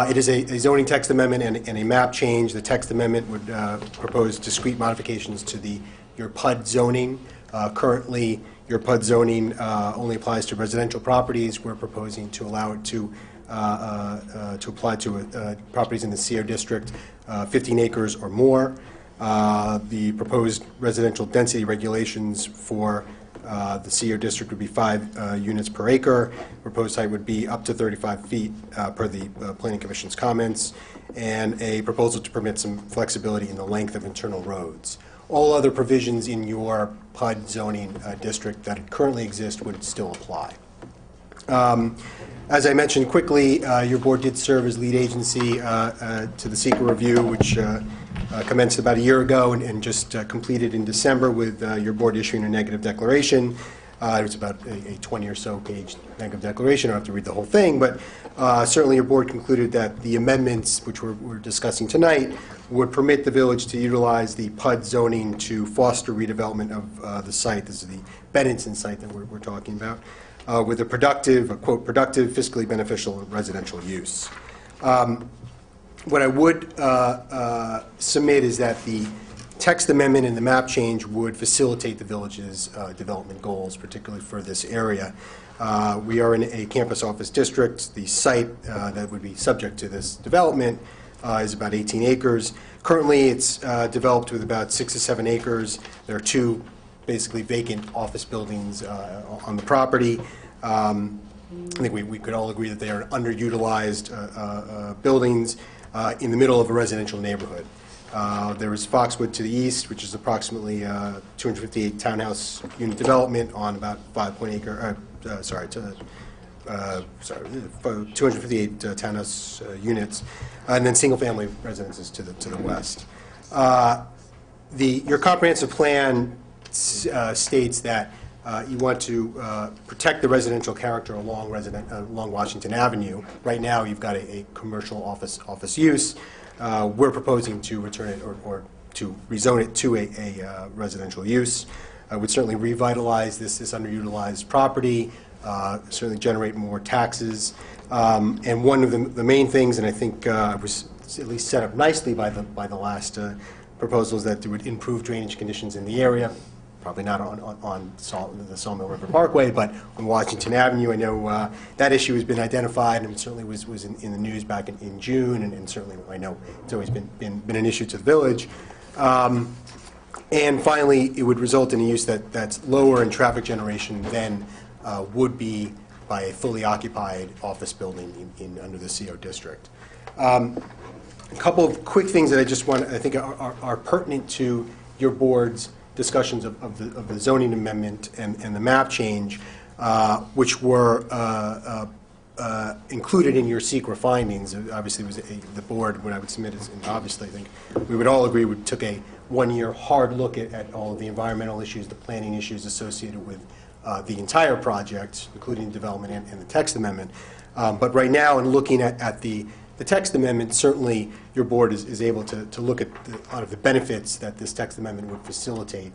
It is a zoning text amendment and a map change. The text amendment would propose discrete modifications to your PUD zoning. Currently, your PUD zoning only applies to residential properties. We're proposing to allow it to apply to properties in the CO district, 15 acres or more. The proposed residential density regulations for the CO district would be 5 units per acre. Proposed height would be up to 35 feet per the Planning Commission's comments, and a proposal to permit some flexibility in the length of internal roads. All other provisions in your PUD zoning district that currently exist would still apply. As I mentioned quickly, your board did serve as lead agency to the SECRA review, which commenced about a year ago and just completed in December with your board issuing a negative declaration. It was about a 20 or so page negative declaration. I don't have to read the whole thing, but certainly your board concluded that the amendments, which we're discussing tonight, would permit the village to utilize the PUD zoning to foster redevelopment of the site. This is the Benenson site that we're talking about, with a quote, productive, fiscally beneficial residential use. What I would submit is that the text amendment and the map change would facilitate the village's development goals, particularly for this area. We are in a campus office district. The site that would be subject to this development is about 18 acres. Currently, it's developed with about 6 to 7 acres. There are 2 basically vacant office buildings on the property. I think we could all agree that they are underutilized buildings in the middle of a residential neighborhood. There is Foxwood to the east, which is approximately 258 townhouse unit development on about 258 townhouse units, and then single-family residences to the west. Your comprehensive plan states that you want to protect the residential character along Washington Avenue. Right now, you've got a commercial office use. We're proposing to return it or to rezone it to a residential use. Would certainly revitalize this underutilized property, certainly generate more taxes. And one of the main things, and I think was at least set up nicely by the last proposals, that it would improve drainage conditions in the area. probably not on the Sawmill River Parkway, but on Washington Avenue. I know that issue has been identified and certainly was in the news back in June, and certainly I know it's always been an issue to the village. And finally, it would result in a use that's lower in traffic generation than would be by a fully occupied office building under the CO district. A couple of quick things that I think are pertinent to your board's discussions of the zoning amendment and the map change, which were included in your SECRA findings. Obviously, it was the board, when I would submit it, and obviously I think we would all agree, we took a one-year hard look at all of the environmental issues, the planning issues associated with the entire project, including development and the text amendment. But right now, in looking at the text amendment, certainly your board is able to look at a lot of the benefits that this text amendment would facilitate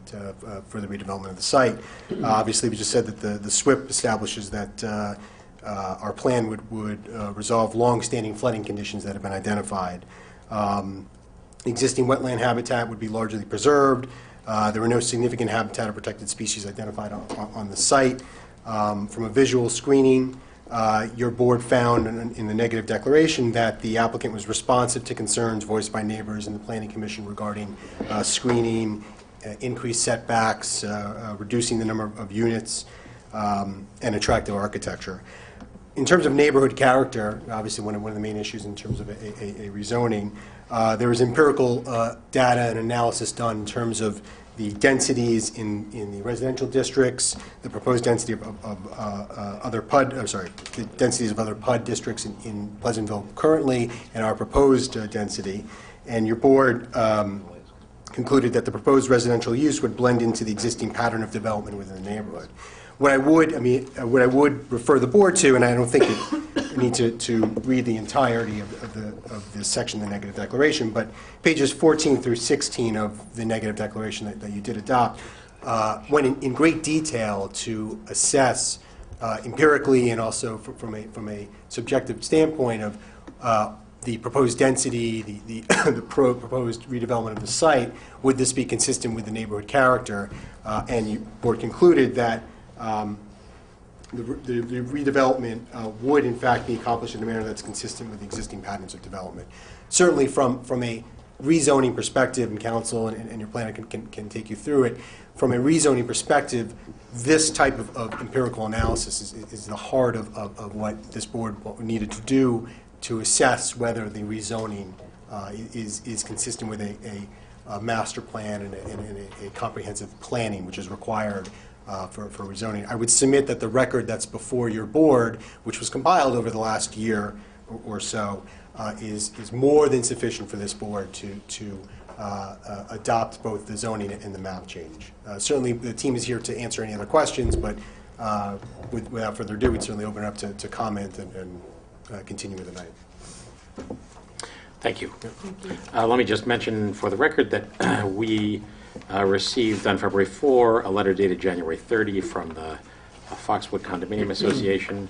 for the redevelopment of the site. Obviously, we just said that the SWIP establishes that our plan would resolve long-standing flooding conditions that have been identified. Existing wetland habitat would be largely preserved. There were no significant habitat or protected species identified on the site. From a visual screening, your board found in the negative declaration that the applicant was responsive to concerns voiced by neighbors in the Planning Commission regarding screening, increased setbacks, reducing the number of units, and attractive architecture. In terms of neighborhood character, obviously one of the main issues in terms of a rezoning, there was empirical data and analysis done in terms of the densities in the residential districts, the proposed density of other PUD, the densities of other PUD districts in Pleasantville currently, and our proposed density. And your board concluded that the proposed residential use would blend into the existing pattern of development within the neighborhood. What I would refer the board to, and I don't think you need to read the entirety of this section of the negative declaration, but pages 14 through 16 of the negative declaration that you did adopt went in great detail to assess empirically and also from a subjective standpoint of the proposed density, the proposed redevelopment of the site. Would this be consistent with the neighborhood character? And the board concluded that the redevelopment would in fact be accomplished in a manner that's consistent with the existing patterns of development. Certainly from a rezoning perspective, and council and your planner can take you through it, from a rezoning perspective, this type of empirical analysis is the heart of what this board needed to do to assess whether the rezoning is consistent with a master plan and a comprehensive planning, which is required for rezoning. I would submit that the record that's before your board, which was compiled over the last year or so, is more than sufficient for this board to adopt both the zoning and the map change. Certainly, the team is here to answer any other questions, but without further ado, we'd certainly open it up to comment and continue with the night. Thank you. Let me just mention for the record that we received on February 4 a letter dated January 30 from the Foxwood Condominium Association.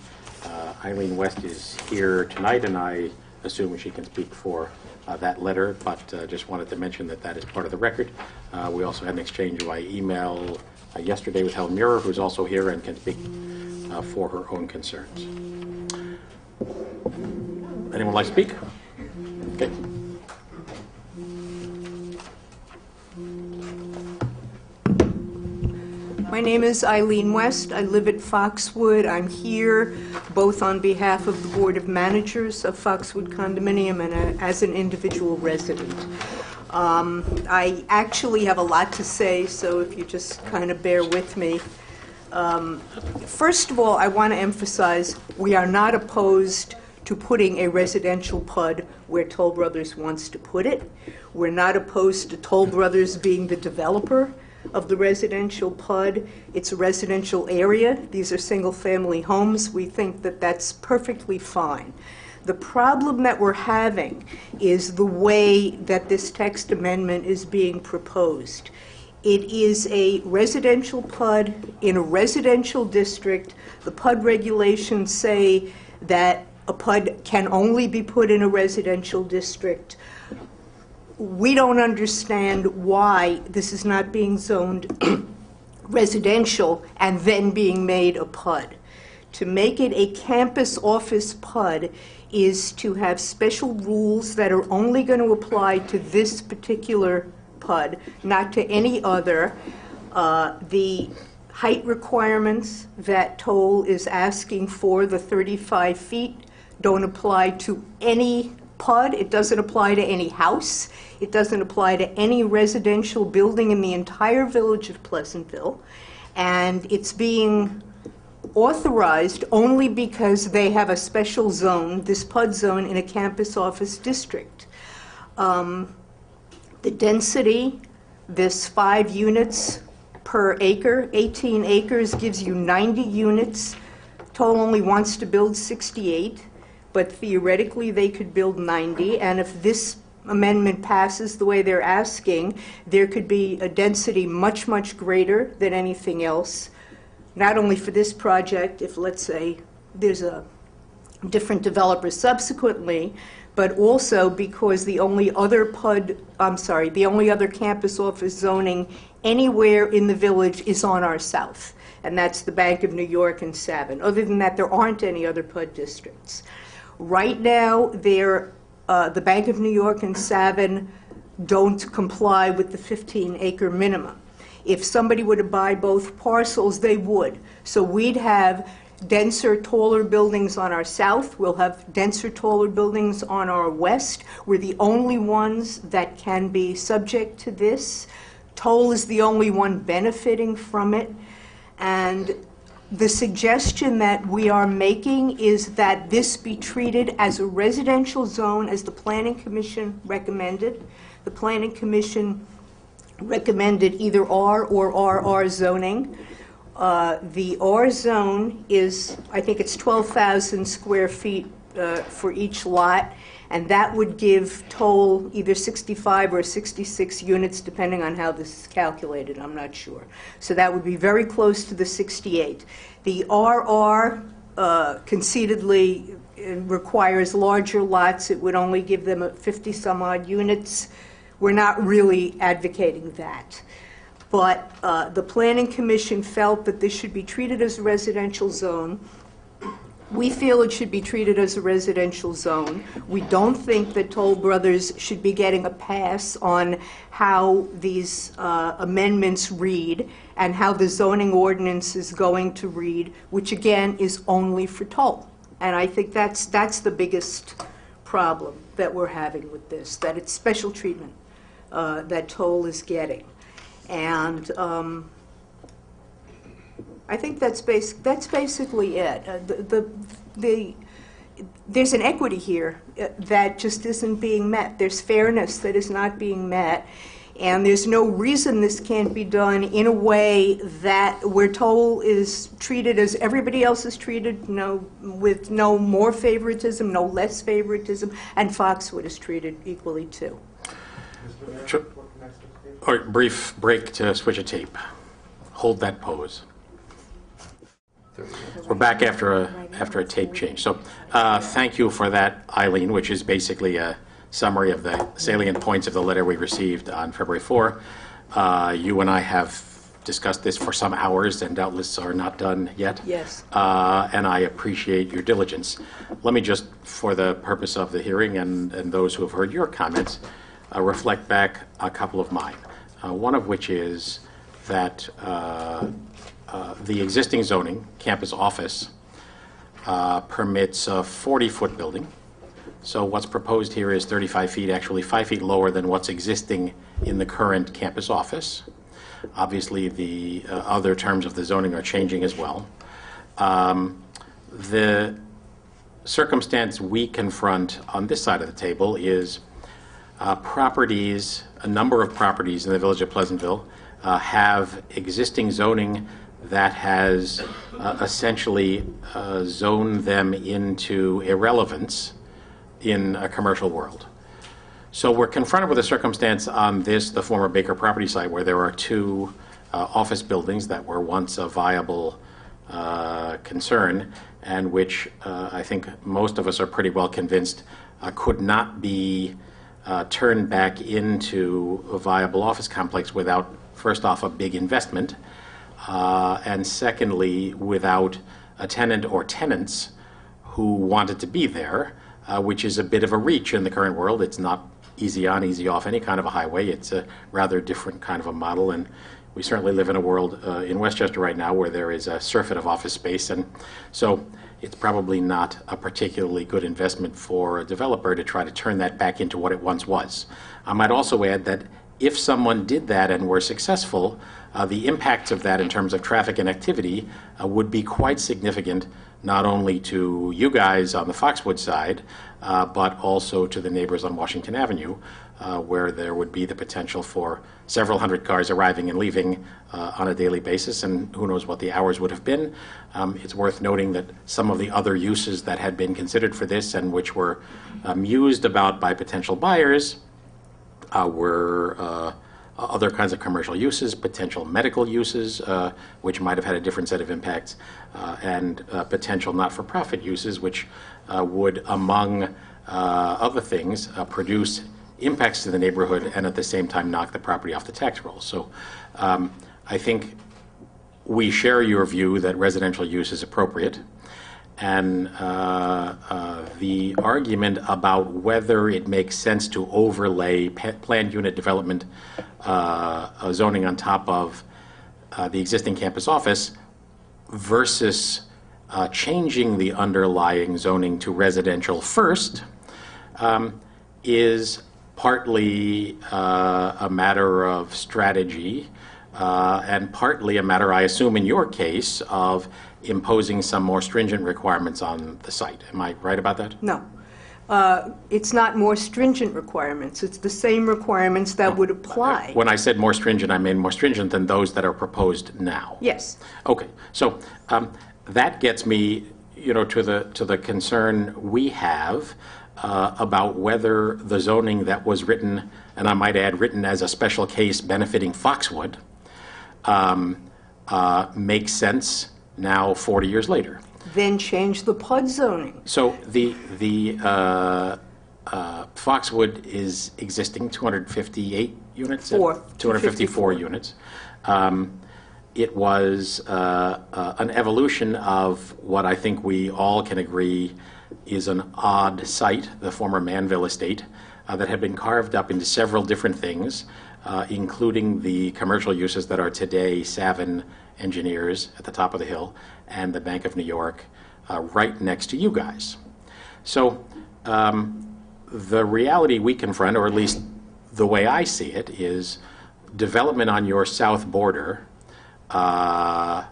Eileen West is here tonight, and I assume she can speak for that letter, but just wanted to mention that is part of the record. We also had an exchange by email yesterday with Helen Muir, who's also here and can speak for her own concerns. Anyone like to speak? Okay. My name is Eileen West. I live at Foxwood. I'm here both on behalf of the Board of Managers of Foxwood Condominium and as an individual resident. I actually have a lot to say, so if you just kind of bear with me. First of all, I want to emphasize we are not opposed to putting a residential PUD where Toll Brothers wants to put it. We're not opposed to Toll Brothers being the developer of the residential PUD. It's a residential area. These are single-family homes. We think that that's perfectly fine. The problem that we're having is the way that this text amendment is being proposed. It is a residential PUD in a residential district. The PUD regulations say that a PUD can only be put in a residential district. We don't understand why this is not being zoned residential and then being made a PUD. To make it a campus office PUD is to have special rules that are only going to apply to this particular PUD, not to any other. The height requirements that Toll is asking for, the 35 feet, don't apply to any PUD. It doesn't apply to any house. It doesn't apply to any residential building in the entire village of Pleasantville. And it's being authorized only because they have a special zone, this PUD zone, in a campus office district. The density, this 5 units per acre, 18 acres gives you 90 units. Toll only wants to build 68, but theoretically they could build 90, and if this amendment passes the way they're asking, there could be a density much, much greater than anything else, not only for this project, if let's say there's a different developer subsequently, but also because the only other the only other campus office zoning anywhere in the village is on our south, and that's the Bank of New York and Savin. Other than that, there aren't any other PUD districts. Right now, the Bank of New York and Savin don't comply with the 15-acre minimum. If somebody were to buy both parcels, they would. So we'd have denser, taller buildings on our south. We'll have denser, taller buildings on our west. We're the only ones that can be subject to this. Toll is the only one benefiting from it. And the suggestion that we are making is that this be treated as a residential zone, as the Planning Commission recommended. The Planning Commission recommended either R or RR zoning. The R zone is, I think it's 12,000 square feet for each lot, and that would give Toll either 65 or 66 units, depending on how this is calculated, I'm not sure. So that would be very close to the 68. The RR conceitedly requires larger lots. It would only give them 50-some-odd units. We're not really advocating that. But the Planning Commission felt that this should be treated as a residential zone. We feel it should be treated as a residential zone. We don't think that Toll Brothers should be getting a pass on how these amendments read and how the zoning ordinance is going to read, which again is only for Toll. And I think that's the biggest problem that we're having with this, that it's special treatment that Toll is getting. And I think that's basically it. There's an equity here that just isn't being met. There's fairness that is not being met, and there's no reason this can't be done in a way that where Toll is treated as everybody else is treated, with no more favoritism, no less favoritism, and Foxwood is treated equally too. Sure. All right, brief break to switch a tape. Hold that pose. We're back after a tape change. So thank you for that, Eileen, which is basically a summary of the salient points of the letter we received on February 4. You and I have discussed this for some hours and doubtless are not done yet. Yes. And I appreciate your diligence. Let me just, for the purpose of the hearing and those who have heard your comments, reflect back a couple of mine. One of which is that the existing zoning, campus office, permits a 40-foot building. So what's proposed here is 35 feet, actually 5 feet lower than what's existing in the current campus office. Obviously, the other terms of the zoning are changing as well. The circumstance we confront on this side of the table is a number of properties in the village of Pleasantville have existing zoning that has essentially zoned them into irrelevance in a commercial world. So we're confronted with a circumstance on this, the former Baker property site, where there are two office buildings that were once a viable concern, and which I think most of us are pretty well convinced could not be turned back into a viable office complex without, first off, a big investment, and secondly, without a tenant or tenants who wanted to be there, which is a bit of a reach in the current world. It's not easy on, easy off any kind of a highway. It's a rather different kind of a model, and we certainly live in a world in Westchester right now where there is a surfeit of office space, and so it's probably not a particularly good investment for a developer to try to turn that back into what it once was. I might also add that if someone did that and were successful, the impacts of that in terms of traffic and activity would be quite significant, not only to you guys on the Foxwood side, but also to the neighbors on Washington Avenue, where there would be the potential for several hundred cars arriving and leaving on a daily basis, and who knows what the hours would have been. It's worth noting that some of the other uses that had been considered for this and which were mused about by potential buyers were other kinds of commercial uses, potential medical uses, which might have had a different set of impacts, and potential not-for-profit uses, which would, among other things, produce impacts to the neighborhood and at the same time knock the property off the tax roll. So I think we share your view that residential use is appropriate. And the argument about whether it makes sense to overlay planned unit development zoning on top of the existing campus office versus changing the underlying zoning to residential first is partly a matter of strategy and partly a matter, I assume in your case, of imposing some more stringent requirements on the site. Am I right about that? No. It's not more stringent requirements. It's the same requirements that would apply. When I said more stringent, I mean more stringent than those that are proposed now. Yes. Okay. So that gets me, to the concern we have about whether the zoning that was written, and I might add written as a special case benefiting Foxwood, makes sense now 40 years later. Then change the PUD zoning. So the Foxwood is existing 258 units? 254 units. It was an evolution of what I think we all can agree is an odd site, the former Manville estate, that had been carved up into several different things, including the commercial uses that are today Savin Engineers at the top of the hill and the Bank of New York right next to you guys. So the reality we confront, or at least the way I see it, is development on your south border of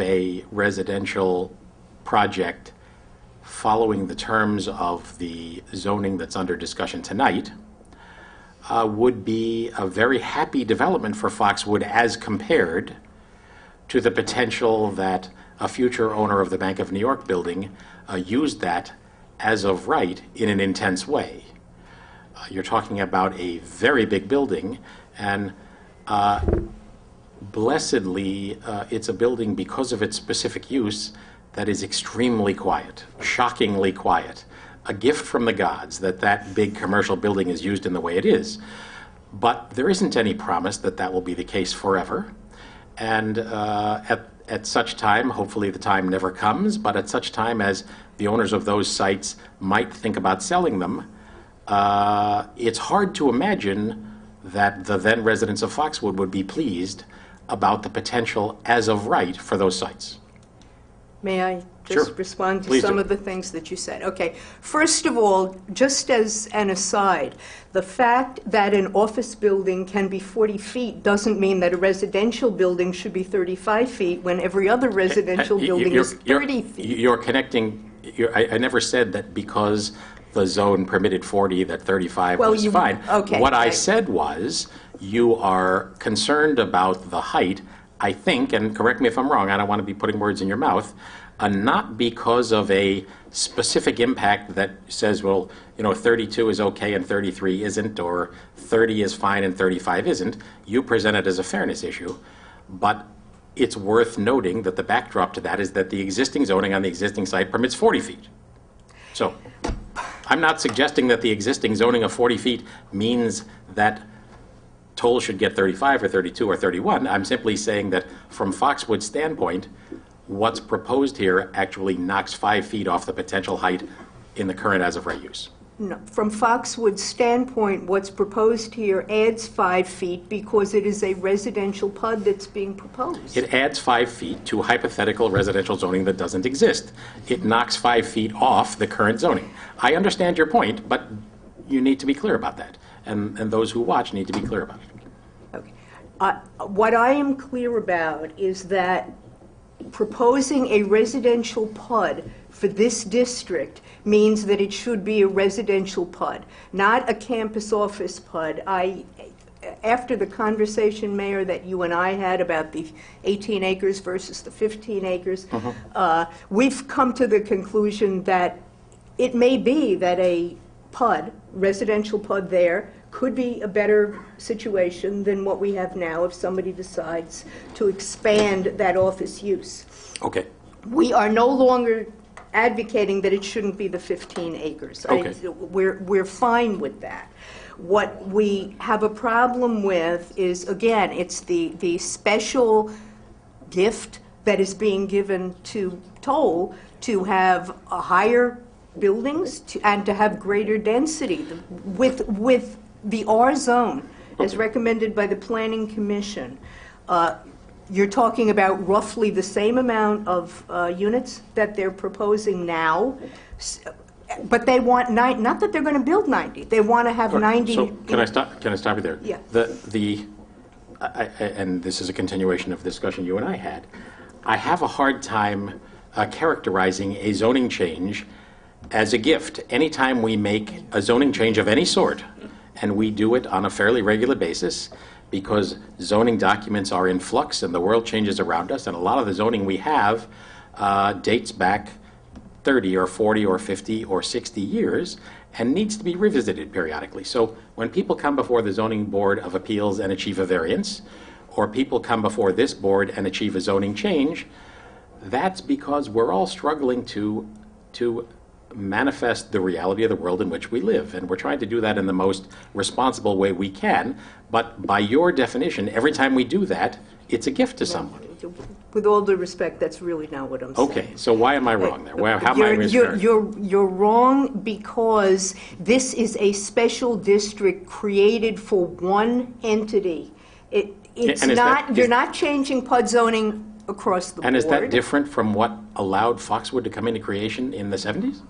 a residential project following the terms of the zoning that's under discussion tonight would be a very happy development for Foxwood as compared to the potential that a future owner of the Bank of New York building used that as of right in an intense way. You're talking about a very big building, and blessedly, it's a building because of its specific use that is extremely quiet, shockingly quiet. A gift from the gods that that big commercial building is used in the way it is. But there isn't any promise that that will be the case forever. And at such time, hopefully the time never comes, but at such time as the owners of those sites might think about selling them, it's hard to imagine that the then residents of Foxwood would be pleased about the potential as of right for those sites. May I just Sure. respond to Please some do. of the things that you said? Okay. First of all, just as an aside, the fact that an office building can be 40 feet doesn't mean that a residential building should be 35 feet when every other residential building is 30 feet. You're connecting, I never said that because the zone permitted 40, that 35 was fine. Okay. What I said was, you are concerned about the height, I think, and correct me if I'm wrong, I don't want to be putting words in your mouth, not because of a specific impact that says, well, 32 is okay and 33 isn't, or 30 is fine and 35 isn't. You present it as a fairness issue, but it's worth noting that the backdrop to that is that the existing zoning on the existing site permits 40 feet. So I'm not suggesting that the existing zoning of 40 feet means that Toll should get 35 or 32 or 31. I'm simply saying that from Foxwood's standpoint, what's proposed here actually knocks 5 feet off the potential height in the current as-of-right use. No, from Foxwood's standpoint, what's proposed here adds 5 feet because it is a residential PUD that's being proposed. It adds 5 feet to hypothetical residential zoning that doesn't exist. It knocks 5 feet off the current zoning. I understand your point, but you need to be clear about that. And those who watch need to be clear about it. Okay. What I am clear about is that proposing a residential PUD for this district means that it should be a residential PUD, not a campus office PUD. After the conversation, Mayor, that you and I had about the 18 acres versus the 15 acres, we've come to the conclusion that it may be that a PUD, residential PUD there, could be a better situation than what we have now if somebody decides to expand that office use. Okay. We are no longer advocating that it shouldn't be the 15 acres. Okay. We're fine with that. What we have a problem with is, again, it's the special gift that is being given to Toll to have a higher buildings and to have greater density with the R zone as recommended by the Planning Commission. You're talking about roughly the same amount of units that they're proposing now, but they want not that they're going to build 90. They want to have 90. So can I stop you there? Yeah. And this is a continuation of the discussion you and I had. I have a hard time characterizing a zoning change as a gift. Anytime we make a zoning change of any sort, and we do it on a fairly regular basis, because zoning documents are in flux and the world changes around us, and a lot of the zoning we have dates back 30 or 40 or 50 or 60 years and needs to be revisited periodically. So when people come before the Zoning Board of Appeals and achieve a variance, or people come before this board and achieve a zoning change, that's because we're all struggling to manifest the reality of the world in which we live. And we're trying to do that in the most responsible way we can. But by your definition, every time we do that, it's a gift to someone. With all due respect, that's really not what I'm saying. Okay, so why am I wrong there? How am I misheard? You're wrong because this is a special district created for one entity. It's not. You're not changing PUD zoning across the board. And is that different from what allowed Foxwood to come into creation in the 70s?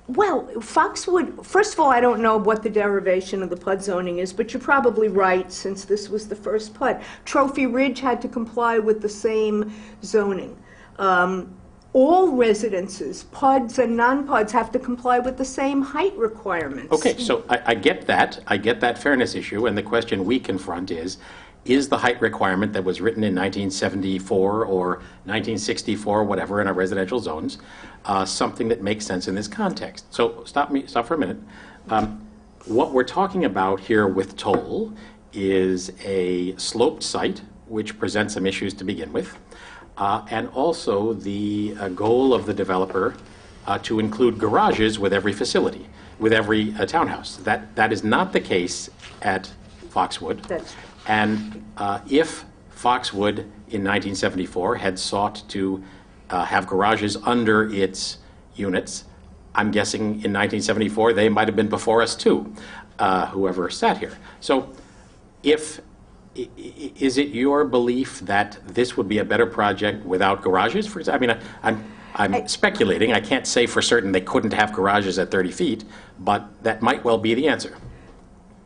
Well, Foxwood, first of all, I don't know what the derivation of the PUD zoning is, but you're probably right, since this was the first PUD. Trophy Ridge had to comply with the same zoning. All residences, PUDs and non-PUDs, have to comply with the same height requirements. Okay, so I get that. I get that fairness issue, and the question we confront is the height requirement that was written in 1974 or 1964, whatever, in our residential zones, something that makes sense in this context? So stop for a minute. What we're talking about here with Toll is a sloped site, which presents some issues to begin with, and also the goal of the developer to include garages with every facility, with every townhouse. That is not the case at Foxwood. That's And if Foxwood in 1974 had sought to have garages under its units, I'm guessing in 1974 they might have been before us too, whoever sat here. So is it your belief that this would be a better project without garages? For example, I mean, I'm speculating. I can't say for certain they couldn't have garages at 30 feet, but that might well be the answer.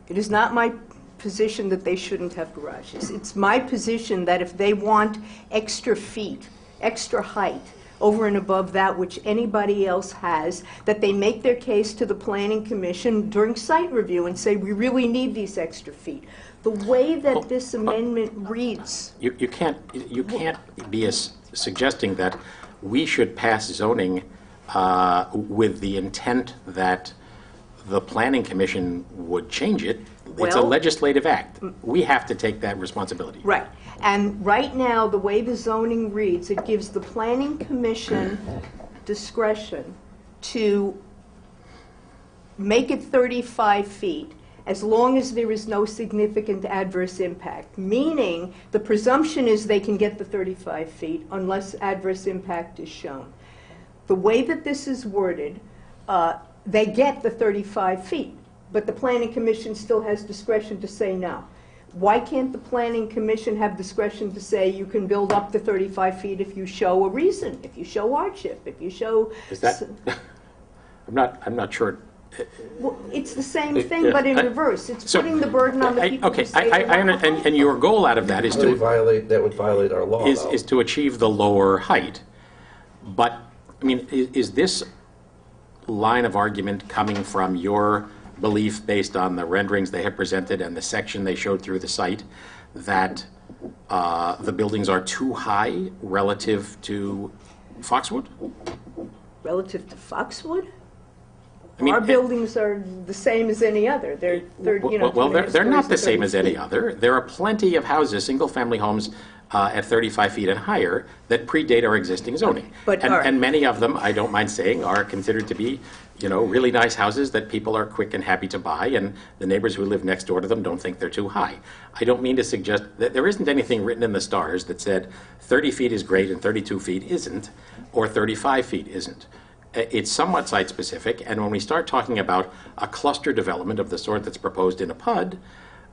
It is not my position that they shouldn't have garages. It's my position that if they want extra feet, extra height, over and above that which anybody else has, that they make their case to the Planning Commission during site review and say, we really need these extra feet. The way that this amendment reads... You can't be suggesting that we should pass zoning with the intent that the Planning Commission would change it. It's a legislative act. We have to take that responsibility. Right. And right now, the way the zoning reads, it gives the Planning Commission discretion to make it 35 feet as long as there is no significant adverse impact, meaning the presumption is they can get the 35 feet unless adverse impact is shown. The way that this is worded, they get the 35 feet, but the Planning Commission still has discretion to say no. Why can't the Planning Commission have discretion to say you can build up to 35 feet if you show a reason, if you show hardship, if you show... Is that, I'm not sure. Well, it's the same thing, but in reverse. It's So, putting the burden on the people okay, who say they want to and your goal out of that is That would to violate our law, though. is to achieve the lower height. But I mean, is this line of argument coming from your belief, based on the renderings they have presented and the section they showed through the site, that the buildings are too high relative to Foxwood? Relative to Foxwood? I mean, Our buildings are the same as any other. They're Well, they're not the same as any other. There are plenty of houses, single-family homes, at 35 feet and higher that predate our existing zoning. But And many of them, I don't mind saying, are considered to be, really nice houses that people are quick and happy to buy, and the neighbors who live next door to them don't think they're too high. I don't mean to suggest that there isn't anything written in the stars that said 30 feet is great and 32 feet isn't, or 35 feet isn't. It's somewhat site-specific, and when we start talking about a cluster development of the sort that's proposed in a PUD,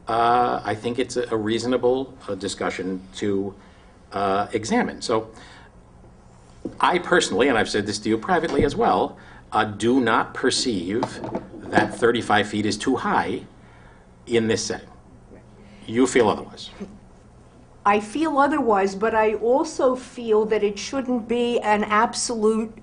I think it's a reasonable discussion to examine. So I personally, and I've said this to you privately as well, do not perceive that 35 feet is too high in this setting. You feel otherwise. I feel otherwise, but I also feel that it shouldn't be an absolute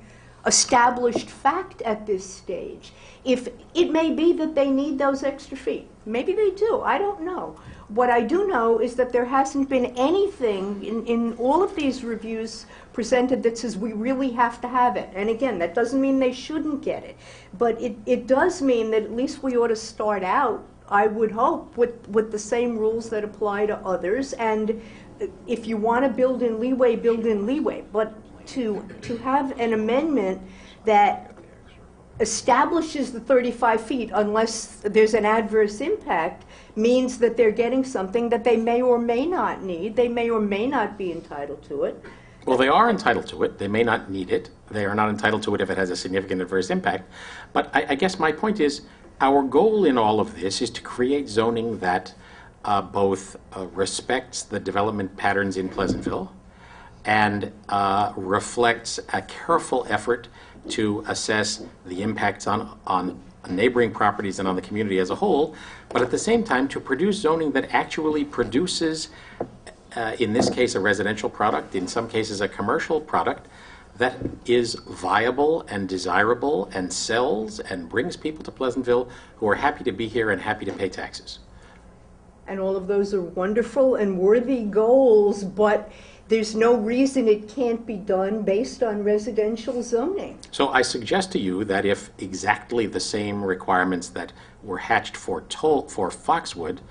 established fact at this stage. If it may be that they need those extra feet, maybe they do, I don't know. What I do know is that there hasn't been anything in all of these reviews presented that says we really have to have it. And again, that doesn't mean they shouldn't get it, but it does mean that at least we ought to start out, I would hope, with the same rules that apply to others. And if you want to build in leeway, build in leeway. But to have an amendment that establishes the 35 feet unless there's an adverse impact means that they're getting something that they may or may not need. They may or may not be entitled to it. Well, they are entitled to it. They may not need it. They are not entitled to it if it has a significant adverse impact. But I guess my point is, our goal in all of this is to create zoning that both respects the development patterns in Pleasantville and reflects a careful effort to assess the impacts on neighboring properties and on the community as a whole, but at the same time to produce zoning that actually produces, in this case, a residential product, in some cases a commercial product, that is viable and desirable and sells and brings people to Pleasantville who are happy to be here and happy to pay taxes. And all of those are wonderful and worthy goals, but there's no reason it can't be done based on residential zoning. So I suggest to you that if exactly the same requirements that were hatched for Foxwood,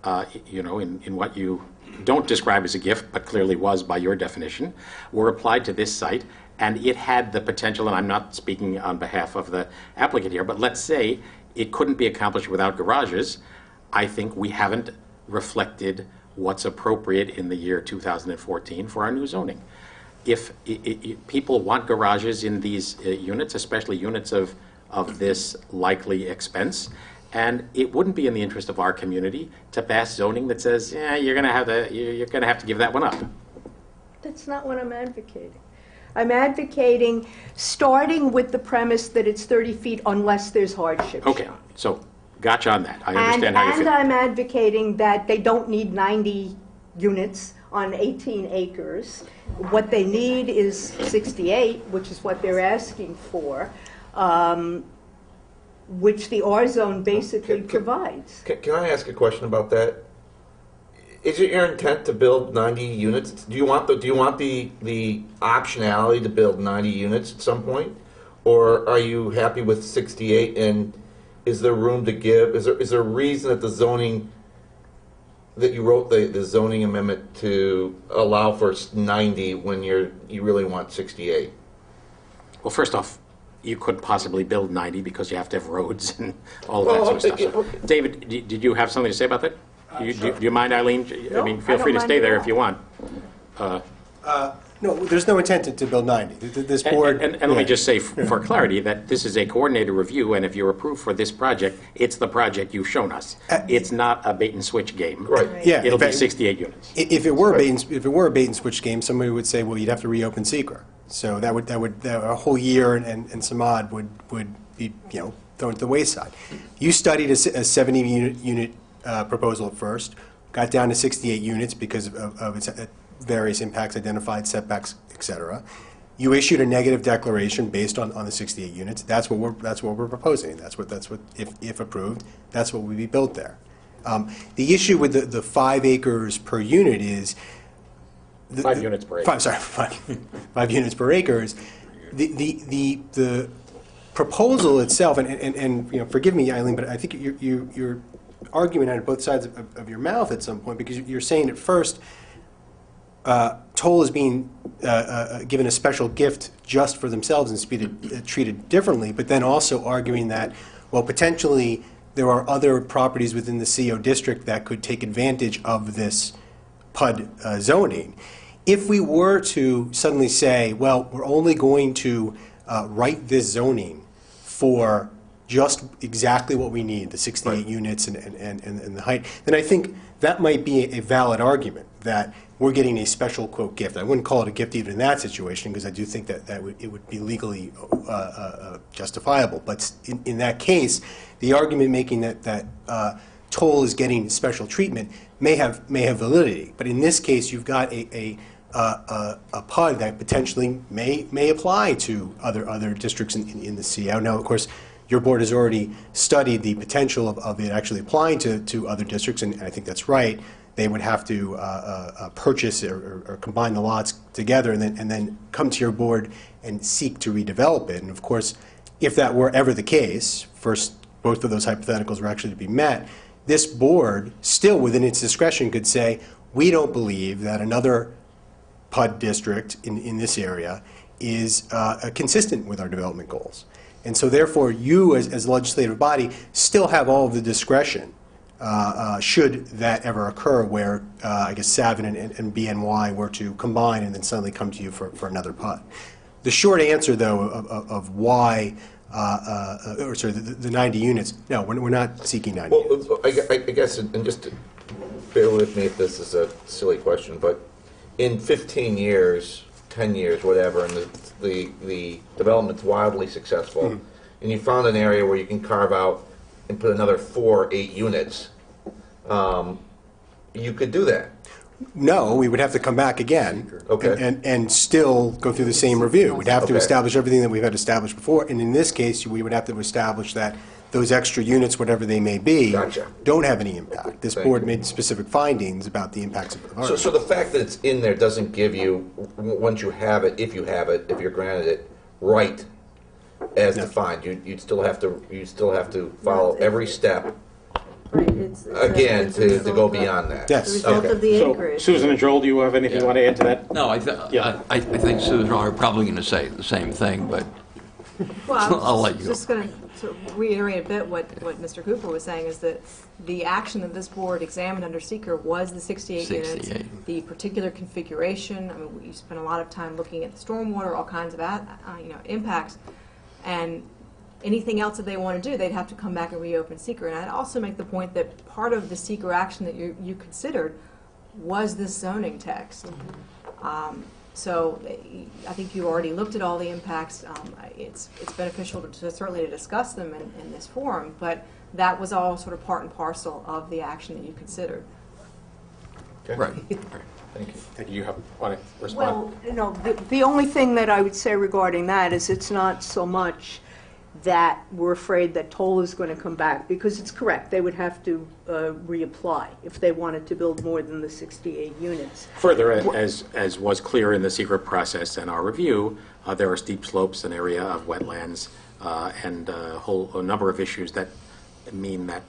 in what you don't describe as a gift, but clearly was by your definition, were applied to this site, and it had the potential, and I'm not speaking on behalf of the applicant here, but let's say it couldn't be accomplished without garages, I think we haven't reflected what's appropriate in the year 2014 for our new zoning. If people want garages in these units, especially units of this likely expense, and it wouldn't be in the interest of our community to pass zoning that says, yeah, you're going to have to give that one up. That's not what I'm advocating. I'm advocating starting with the premise that it's 30 feet unless there's hardship. Okay, so gotcha on that. I understand how you feel. And I'm advocating that they don't need 90 units on 18 acres. What they need is 68, which is what they're asking for, which the R zone basically provides. Can I ask a question about that? Is it your intent to build 90 units? Do you want the optionality to build 90 units at some point, or are you happy with 68? And is there room to give? Is there a reason that the zoning that you wrote the zoning amendment to allow for 90 when you really want 68? Well, first off, you couldn't possibly build 90 because you have to have roads and all of that sort of stuff. So, David, did you have something to say about that? Do you mind, Eileen? I mean, feel free to stay there if you want. No, there's no intent to build 90. This board... And let me just say, for clarity, that this is a coordinated review, and if you're approved for this project, it's the project you've shown us. It's not a bait-and-switch game. Right. Yeah, It'll be in fact, 68 units. If it were a bait-and-switch game, somebody would say, well, you'd have to reopen seeker. So that would a whole year and some odd would be thrown to the wayside. You studied a 70-unit proposal at first, got down to 68 units because of its various impacts identified, setbacks, et cetera. You issued a negative declaration based on the 68 units. That's what we're proposing. That's what if approved, that's what would be built there. The issue with the 5 acres per unit is 5 units per acre. 5 units per acre is the proposal itself, and forgive me, Eileen, but I think you're arguing out of both sides of your mouth at some point, because you're saying at first toll is being given a special gift just for themselves and treated differently, but then also arguing that, well, potentially there are other properties within the CO district that could take advantage of this PUD zoning. If we were to suddenly say, well, we're only going to write this zoning for just exactly what we need, the 68 units and the height, then I think that might be a valid argument, that we're getting a special, quote, gift. I wouldn't call it a gift even in that situation, because I do think that it would be legally justifiable. But in that case, the argument making that toll is getting special treatment may have validity. But in this case, you've got a PUD that potentially may apply to other districts in the CO. Now, of course, your board has already studied the potential of it actually applying to other districts, and I think that's right. They would have to purchase or combine the lots together and then come to your board and seek to redevelop it. And of course, if that were ever the case, first, both of those hypotheticals were actually to be met, this board, still within its discretion, could say, we don't believe that another PUD district in this area is consistent with our development goals. And so therefore, you as a legislative body still have all of the discretion should that ever occur, where I guess Savin and BNY were to combine and then suddenly come to you for another PUD. The short answer, though, of why, the 90 units, no, we're not seeking 90 units. Well, I guess, and just to bear with me if this is a silly question, but in 15 years, 10 years, whatever, and the development's wildly successful, and you found an area where you can carve out and put another 4 or 8 units, you could do that. No, we would have to come back again Okay. and still go through the same review. We'd have to Okay. establish everything that we've had established before, and in this case, we would have to establish that those extra units, whatever they may be, don't have any impact. This board made specific findings about the impacts of our... So the fact that it's in there doesn't give you, once you have it, if you're granted it, right as defined. You'd still have to follow every step again to go beyond that. Yes. The result of the So, acreage. Susan and Joel, do you have anything you want to add to that? No, I think Susan and I are probably going to say the same thing, but Well, I'll I let was you go. just going to reiterate a bit what Mr. Cooper was saying, is that the action that this board examined under seeker was the 68 units, the particular configuration. I mean, we spent a lot of time looking at the stormwater, all kinds of impacts, and anything else that they want to do, they'd have to come back and reopen seeker. And I'd also make the point that part of the seeker action that you considered was this zoning text. So I think you already looked at all the impacts. It's beneficial to certainly to discuss them in this forum, but that was all sort of part and parcel of the action that you considered. Okay. Right. Thank you. Do you want to respond? Well, the only thing that I would say regarding that is it's not so much that we're afraid that toll is going to come back, because it's correct. They would have to reapply if they wanted to build more than the 68 units. Further, as was clear in the secret process and our review, there are steep slopes, an area of wetlands, and a number of issues that mean that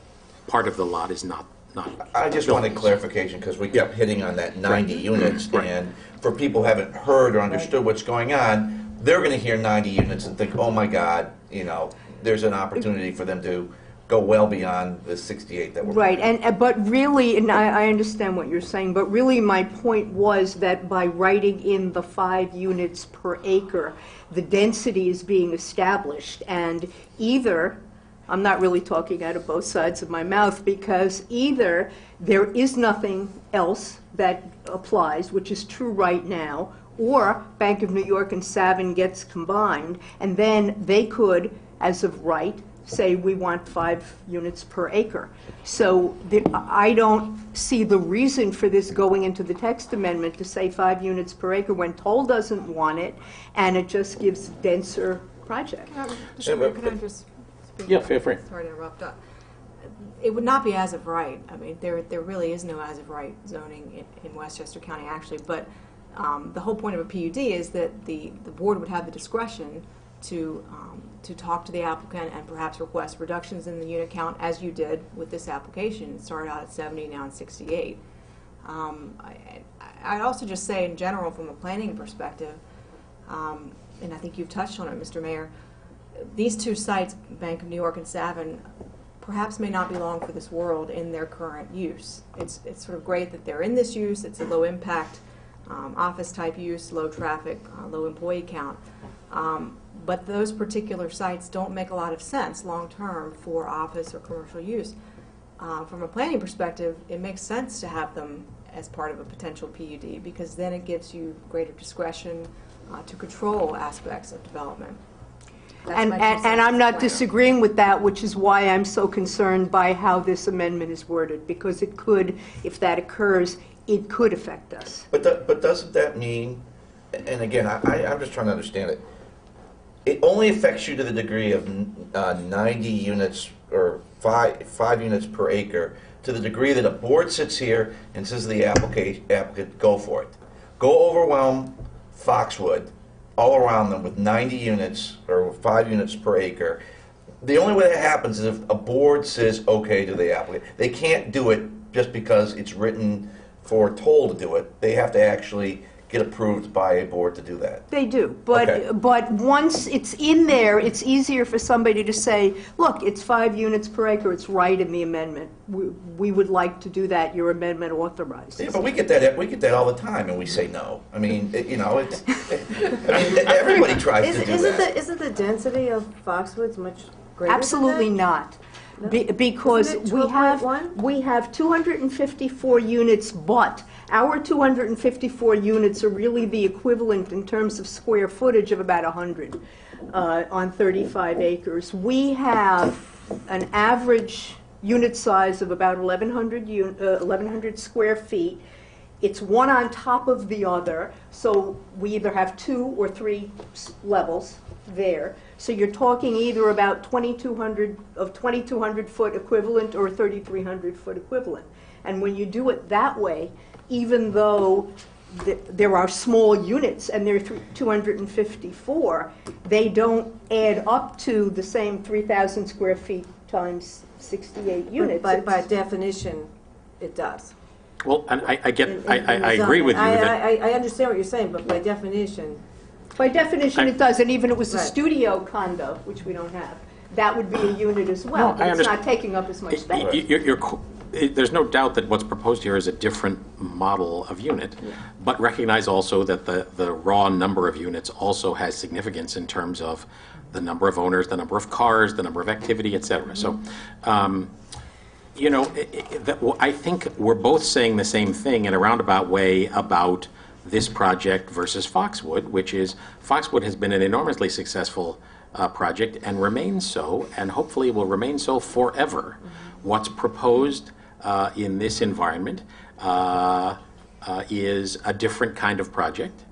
part of the lot is not I just wanted clarification because we kept hitting on that 90 units, and for people who haven't heard or understood what's going on, they're going to hear 90 units and think, oh my God, you know, there's an opportunity for them to go well beyond the 68 that we're Right, but really, and I understand what you're saying, but really my point was that by writing in the 5 units per acre, the density is being established, and either, I'm not really talking out of both sides of my mouth, because either there is nothing else that applies, which is true right now, or Bank of New York and Savin gets combined, and then they could, as of right, say we want 5 units per acre. So I don't see the reason for this going into the text amendment to say 5 units per acre when Toll doesn't want it, and it just gives denser project. Can I just speak? Yeah, feel free. Sorry to interrupt. It would not be as of right. I mean, there really is no as of right zoning in Westchester County, actually. But the whole point of a PUD is that the board would have the discretion to talk to the applicant and perhaps request reductions in the unit count, as you did with this application. It started out at 70, now at 68. I'd also just say in general, from a planning perspective, and I think you've touched on it, Mr. Mayor, these 2 sites, Bank of New York and Savin, perhaps may not belong for this world in their current use. It's sort of great that they're in this use. It's a low impact office type use, low traffic, low employee count. But those particular sites don't make a lot of sense long-term for office or commercial use. From a planning perspective, it makes sense to have them as part of a potential PUD because then it gives you greater discretion to control aspects of development. And I'm not disagreeing with that, which is why I'm so concerned by how this amendment is worded, because it could, if that occurs, it could affect us. But doesn't that mean, and again, I'm just trying to understand it, it only affects you to the degree of 90 units or 5 units per acre to the degree that a board sits here and says to the applicant, go for it. Go overwhelm Foxwood all around them with 90 units or 5 units per acre. The only way that happens is if a board says okay to the applicant. They can't do it just because it's written for Toll to do it. They have to actually get approved by a board to do that. They do, but Okay. but once it's in there, it's easier for somebody to say, look, it's 5 units per acre, it's right in the amendment. We would like to do that, your amendment authorizes. Yeah, but we get that all the time, and we say no. I mean, you know, it's. I mean, everybody tries to do that. Isn't the density of Foxwoods much greater Absolutely than that? not. Because Isn't it we have 254 units, but our 254 units are really the equivalent in terms of square footage of about 100 on 35 acres. We have an average unit size of about 1,100 square feet. It's one on top of the other, so we either have 2 or 3 levels there. So you're talking either about 2,200 foot equivalent or 3,300 foot equivalent. And when you do it that way, even though there are small units and there are 254, they don't add up to the same 3,000 square feet times 68 units. But by definition, it does. Well, and I agree with you that I understand what you're saying, but by definition. By definition, it does, and even if it was a Right. studio condo, which we don't have, that would be a unit as well, No, but I it's not taking up as much space. there's no doubt that what's proposed here is a different model of unit, but recognize also that the raw number of units also has significance in terms of the number of owners, the number of cars, the number of activity, et cetera. So, you know, I think we're both saying the same thing in a roundabout way about this project versus Foxwood, which is Foxwood has been an enormously successful project and remains so, and hopefully will remain so forever. What's proposed in this environment is a different kind of project,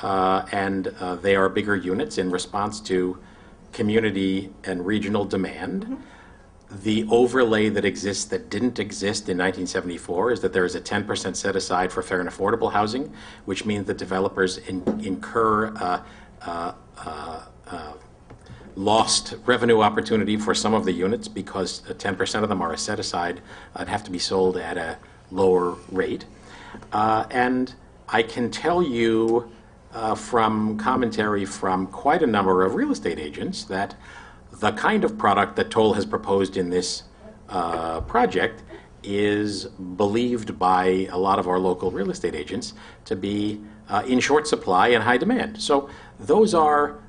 and they are bigger units in response to community and regional demand. The overlay that exists that didn't exist in 1974 is that there is a 10% set aside for fair and affordable housing, which means that developers incur lost revenue opportunity for some of the units because 10% of them are set aside and have to be sold at a lower rate. And I can tell you from commentary from quite a number of real estate agents that the kind of product that Toll has proposed in this project is believed by a lot of our local real estate agents to be in short supply and high demand. So those are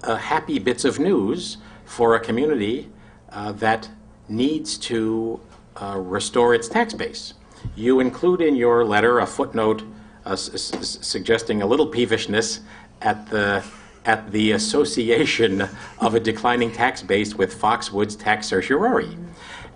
happy bits of news for a community that needs to restore its tax base. You include in your letter a footnote suggesting a little peevishness at the association of a declining tax base with Foxwoods tax certiorari.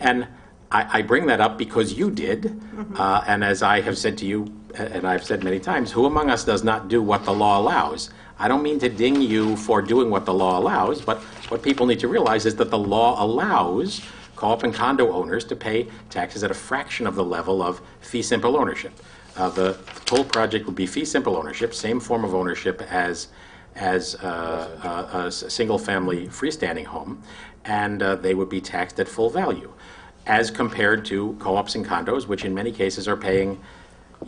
And I bring that up because you did, and as I have said to you, and I've said many times, who among us does not do what the law allows? I don't mean to ding you for doing what the law allows, but what people need to realize is that the law allows co-op and condo owners to pay taxes at a fraction of the level of fee simple ownership. The Toll project would be fee simple ownership, same form of ownership as a single family freestanding home, and they would be taxed at full value, as compared to co-ops and condos, which in many cases are paying,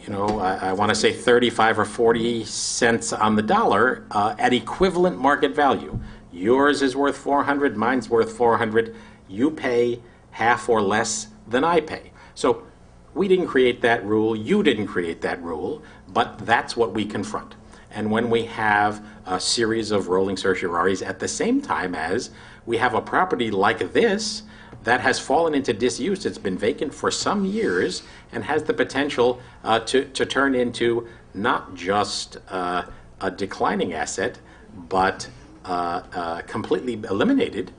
I want to say 35 or 40 cents on the dollar at equivalent market value. Yours is worth 400, mine's worth 400. You pay half or less than I pay. So we didn't create that rule, you didn't create that rule, but that's what we confront. And when we have a series of rolling certioraries at the same time as we have a property like this that has fallen into disuse, it's been vacant for some years and has the potential to turn into not just a declining asset, but completely eliminated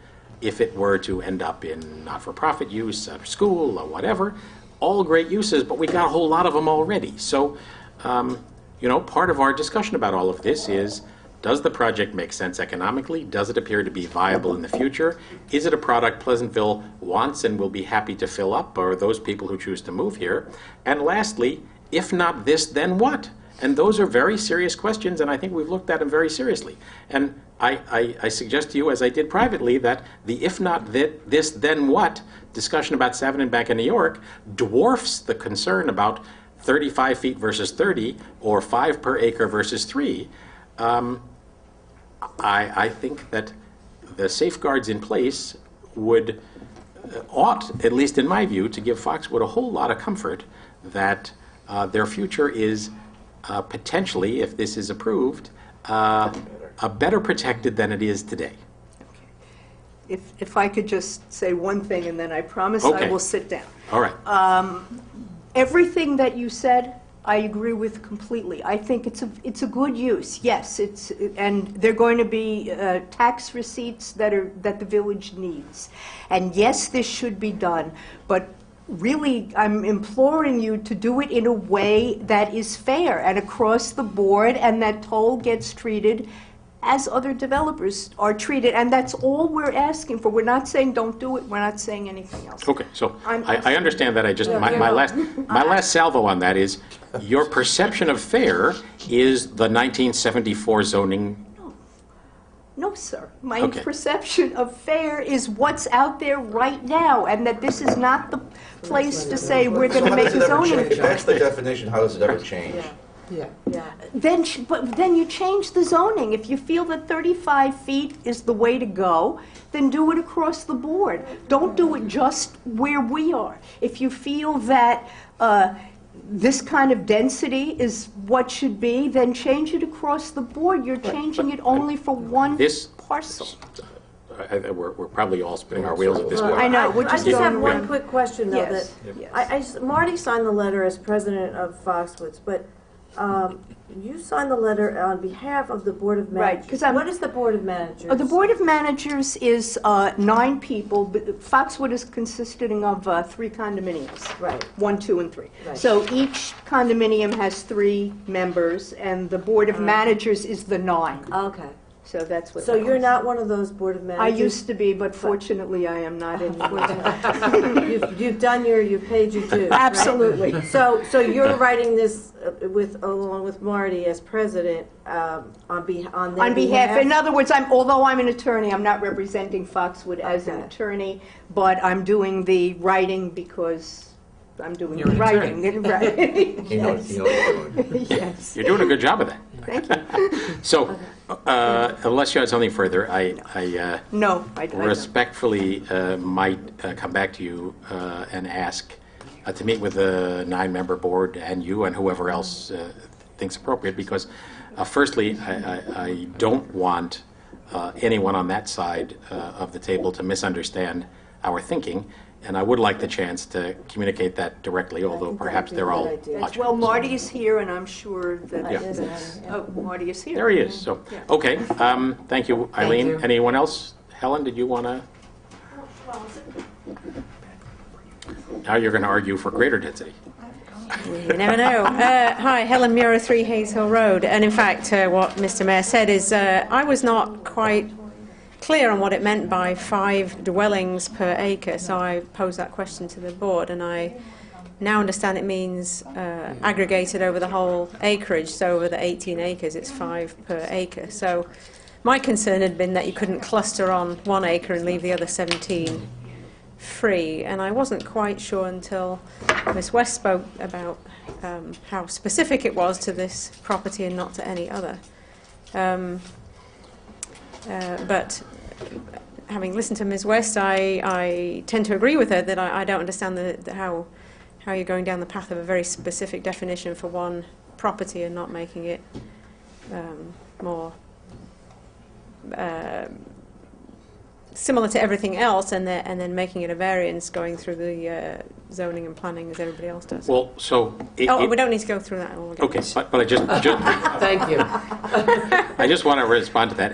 if it were to end up in not-for-profit use, a school or whatever. All great uses, but we got a whole lot of them already. So, part of our discussion about all of this is, does the project make sense economically? Does it appear to be viable in the future? Is it a product Pleasantville wants and will be happy to fill up, or those people who choose to move here? And lastly, if not this, then what? And those are very serious questions, and I think we've looked at them very seriously. And I suggest to you, as I did privately, that the if not this, then what discussion about Savin Bank in New York dwarfs the concern about 35 feet versus 30, or 5 per acre versus 3. I think that the safeguards in place ought, at least in my view, to give Foxwood a whole lot of comfort that their future is potentially, if this is approved, better protected than it is today. If I could just say one thing, and then I promise Okay. I will sit down. All right. Everything that you said, I agree with completely. I think it's a good use. Yes, and they're going to be tax receipts that the village needs. And yes, this should be done, but really, I'm imploring you to do it in a way that is fair and across the board, and that Toll gets treated as other developers are treated, and that's all we're asking for. We're not saying don't do it. We're not saying anything else. Okay, so I understand that. My last salvo on that is your perception of fair is the 1974 zoning. No, sir. My Okay. perception of fair is what's out there right now, and that this is not the place to say we're going to make a zoning. That's the definition. How does it ever change? Yeah. But then you change the zoning. If you feel that 35 feet is the way to go, then do it across the board. Don't do it just where we are. If you feel that this kind of density is what should be, then change it across the board. You're changing it only for one parcel. We're probably all spinning our wheels at this point. I know. I just have one quick question, though. Yes. That Marty signed the letter as president of Foxwoods, but you signed the letter on behalf of the Board of Managers. Right, what is the Board of Managers? The Board of Managers is 9 people. But Foxwood is consisting of 3 condominiums. Right. 1, 2, and 3. Right. So each condominium has 3 members, and the Board of Managers is the 9. Okay. So that's what. So you're not one of those Board of Managers? I used to be, but fortunately I am not anymore. You've paid your dues. Absolutely. Right? So you're writing this along with Marty as president on behalf. In other words, although I'm an attorney, I'm not representing Foxwood as an attorney, but I'm doing the writing because I'm doing You're the an writing. He knows. Yes. You're doing a good job of that. Thank you. So, unless you had something further, I No, I don't. respectfully might come back to you and ask to meet with the 9-member board and you and whoever else thinks appropriate, because firstly, I don't want anyone on that side of the table to misunderstand our thinking, and I would like the chance to communicate that directly, although perhaps they're all watching. Well, Marty is here, and I'm sure that... Yeah. Oh, Marty is here. There he is. So, okay. Thank you, Eileen. you. Anyone else? Helen, did you want to? Now you're going to argue for greater density. You never know. Hi, Helen Muir, 3 Hayes Hill Road. And in fact, what Mr. Mayor said is I was not quite clear on what it meant by 5 dwellings per acre, so I posed that question to the board, and I now understand it means aggregated over the whole acreage, so over the 18 acres, it's 5 per acre. So my concern had been that you couldn't cluster on 1 acre and leave the other 17 free, and I wasn't quite sure until Ms. West spoke about how specific it was to this property and not to any other. But having listened to Ms. West, I tend to agree with her that I don't understand how you're going down the path of a very specific definition for one property and not making it more similar to everything else, and then making it a variance going through the zoning and planning as everybody else does. Well, so... we don't need to go through that all again. Okay, but I just Thank you. I just want to respond to that.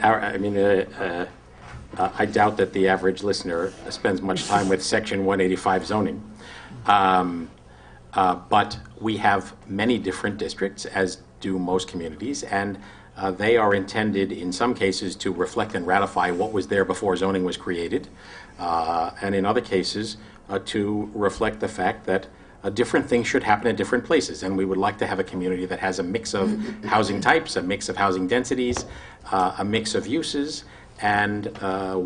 I doubt that the average listener spends much time with Section 185 zoning. But we have many different districts, as do most communities, and they are intended, in some cases, to reflect and ratify what was there before zoning was created, and in other cases, to reflect the fact that different things should happen in different places. And we would like to have a community that has a mix of housing types, a mix of housing densities, a mix of uses, and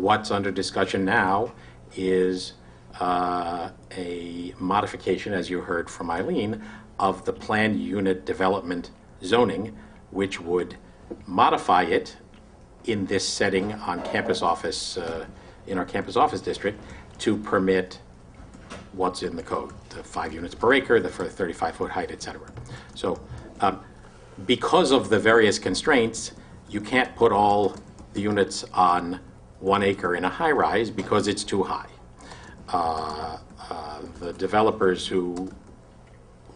what's under discussion now is a modification, as you heard from Eileen, of the planned unit development zoning, which would modify it in this setting on campus office, in our campus office district, to permit what's in the code, the 5 units per acre, the 35-foot height, et cetera. So because of the various constraints, you can't put all the units on 1 acre in a high-rise because it's too high. The developers who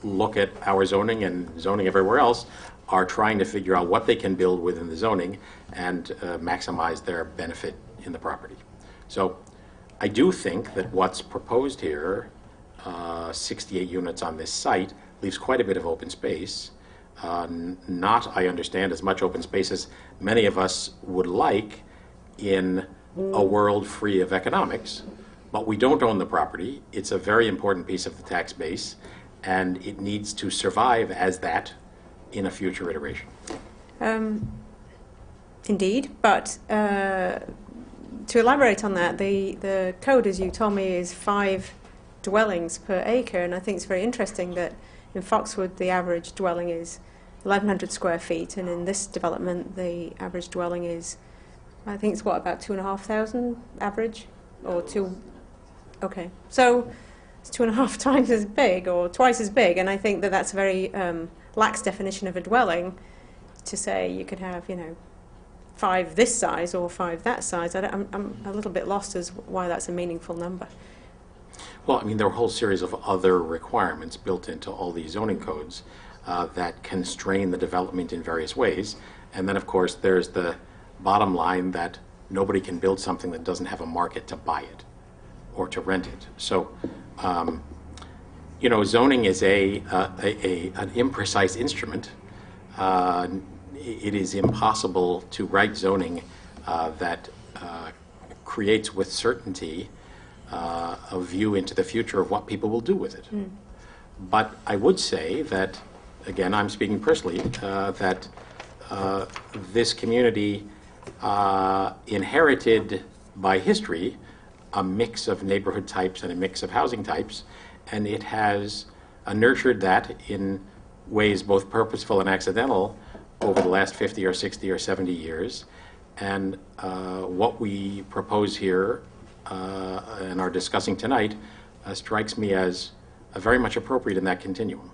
look at our zoning and zoning everywhere else are trying to figure out what they can build within the zoning and maximize their benefit in the property. So I do think that what's proposed here, 68 units on this site, leaves quite a bit of open space. Not, I understand, as much open space as many of us would like in a world free of economics, but we don't own the property. It's a very important piece of the tax base, and it needs to survive as that in a future iteration. Indeed, but to elaborate on that, the code, as you told me, is 5 dwellings per acre, and I think it's very interesting that in Foxwood the average dwelling is 1,100 square feet, and in this development the average dwelling is, I think it's what, about 2,500 average, or 2. Okay, so it's 2.5 times as big, or twice as big, and I think that that's a very lax definition of a dwelling to say you could have, 5 this size or 5 that size. I'm a little bit lost as why that's a meaningful number. Well, I mean, there are a whole series of other requirements built into all these zoning codes that constrain the development in various ways. And then, of course, there's the bottom line that nobody can build something that doesn't have a market to buy it or to rent it. So, zoning is an imprecise instrument. It is impossible to write zoning that creates with certainty a view into the future of what people will do with it. But I would say that, again, I'm speaking personally, that this community inherited by history a mix of neighborhood types and a mix of housing types, and it has nurtured that in ways both purposeful and accidental over the last 50 or 60 or 70 years. And what we propose here and are discussing tonight strikes me as very much appropriate in that continuum.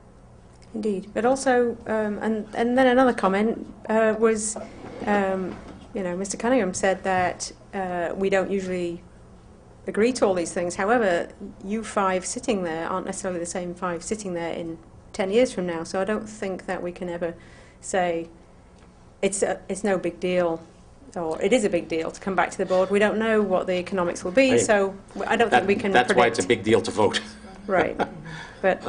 Indeed, but also, and then another comment was, Mr. Cunningham said that we don't usually agree to all these things. However, you five sitting there aren't necessarily the same five sitting there in 10 years from now. So I don't think that we can ever say it's no big deal, or it is a big deal to come back to the board. We don't know what the economics will be, so I don't think we can That's predict. why it's a big deal to vote. Right, but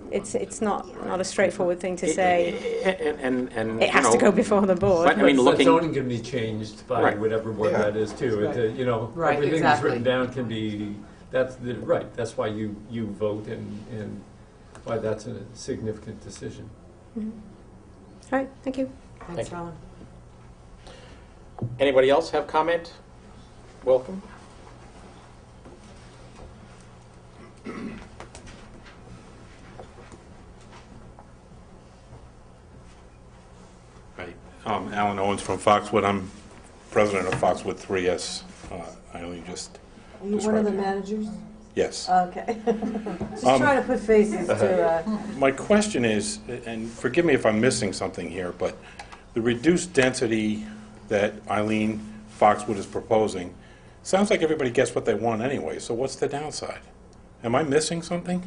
it's not a straightforward thing to say. And it has to go before the board. But, I mean, The zoning can be changed by whatever board that is too. Right, Everything that's exactly. written down can be, right, that's why you vote and why that's a significant decision. Mhm. All right, thank you. Thanks, Roland. Anybody else have comment? Welcome. Right. Alan Owens from Foxwood. I'm president of Foxwood 3S. I only just. Are you one of the managers? Yes. Okay. Just trying to put faces to. My question is, and forgive me if I'm missing something here, but the reduced density that Eileen Foxwood is proposing sounds like everybody gets what they want anyway. So what's the downside? Am I missing something?